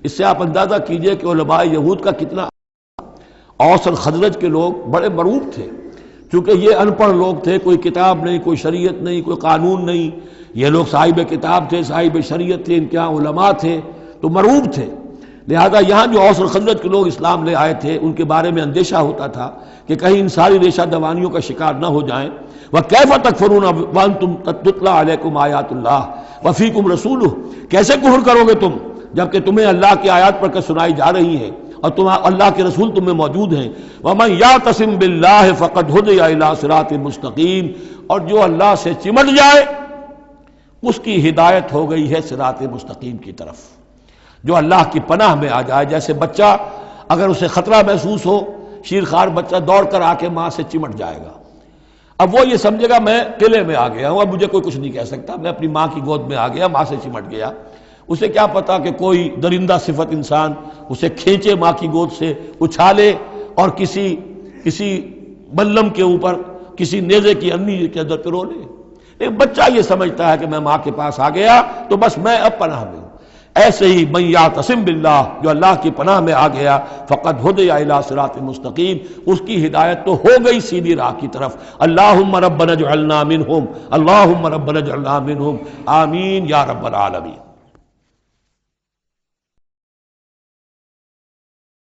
اس سے آپ اندازہ کیجئے کہ علماء یہود کا کتنا، اوس اور خزرج کے لوگ بڑے مرعوب تھے، چونکہ یہ ان پڑھ لوگ تھے، کوئی کتاب نہیں، کوئی شریعت نہیں، کوئی قانون نہیں۔ یہ لوگ صاحب کتاب تھے، صاحب شریعت تھے، ان کے یہاں علماء تھے، تو مرعوب تھے۔ لہذا یہاں جو اوس اور خزرج کے لوگ اسلام لے آئے تھے ان کے بارے میں اندیشہ ہوتا تھا کہ کہیں ان ساری ریشہ دوانیوں کا شکار نہ ہو جائیں۔ وَكَيْفَ تَكْفُرُونَ وَأَنْتُمْ تُتْلَىٰ عَلَيْكُمْ آیَاتُ اللَّهِ وَفِيكُمْ رَسُولُهُ، کیسے کفر کرو گے تم جبکہ تمہیں اللہ کی آیات پڑھ کر سنائی جا رہی ہیں اور تم اللہ کے رسول تم میں موجود ہیں. وَمَن يَعْتَصِم بِاللَّهِ فَقَدْ هُدِيَ إِلَىٰ صِرَاطٍ مُسْتَقِيمٍ، اور جو اللہ سے چمٹ جائے اس کی ہدایت ہو گئی ہے صراط مستقیم کی طرف. جو اللہ کی پناہ میں آ جائے، جیسے بچہ اگر اسے خطرہ محسوس ہو، شیرخوار بچہ دوڑ کر آ کے ماں سے چمٹ جائے گا. اب وہ یہ سمجھے گا میں قلعے میں آ گیا ہوں، اب مجھے کوئی کچھ نہیں کہہ سکتا، میں اپنی ماں کی گود میں آ گیا، ماں سے چمٹ گیا. اسے کیا پتا کہ کوئی درندہ صفت انسان اسے کھینچے ماں کی گود سے، اچھالے اور کسی بلم کے اوپر کسی نیزے کی انی کے اندر پرو لے. ایک بچہ یہ سمجھتا ہے کہ میں ماں کے پاس آ گیا تو بس میں اب پناہ میں ہوں. ایسے ہی من یعتصم باللہ، جو اللہ کی پناہ میں آ گیا، فقد ہدی الی صراط مستقیم، اس کی ہدایت تو ہو گئی سیدھی راہ کی طرف. اللہم ربنا اجعلنا منہم، اللہم ربنا اجعلنا منہم، آمین یا رب العالمین.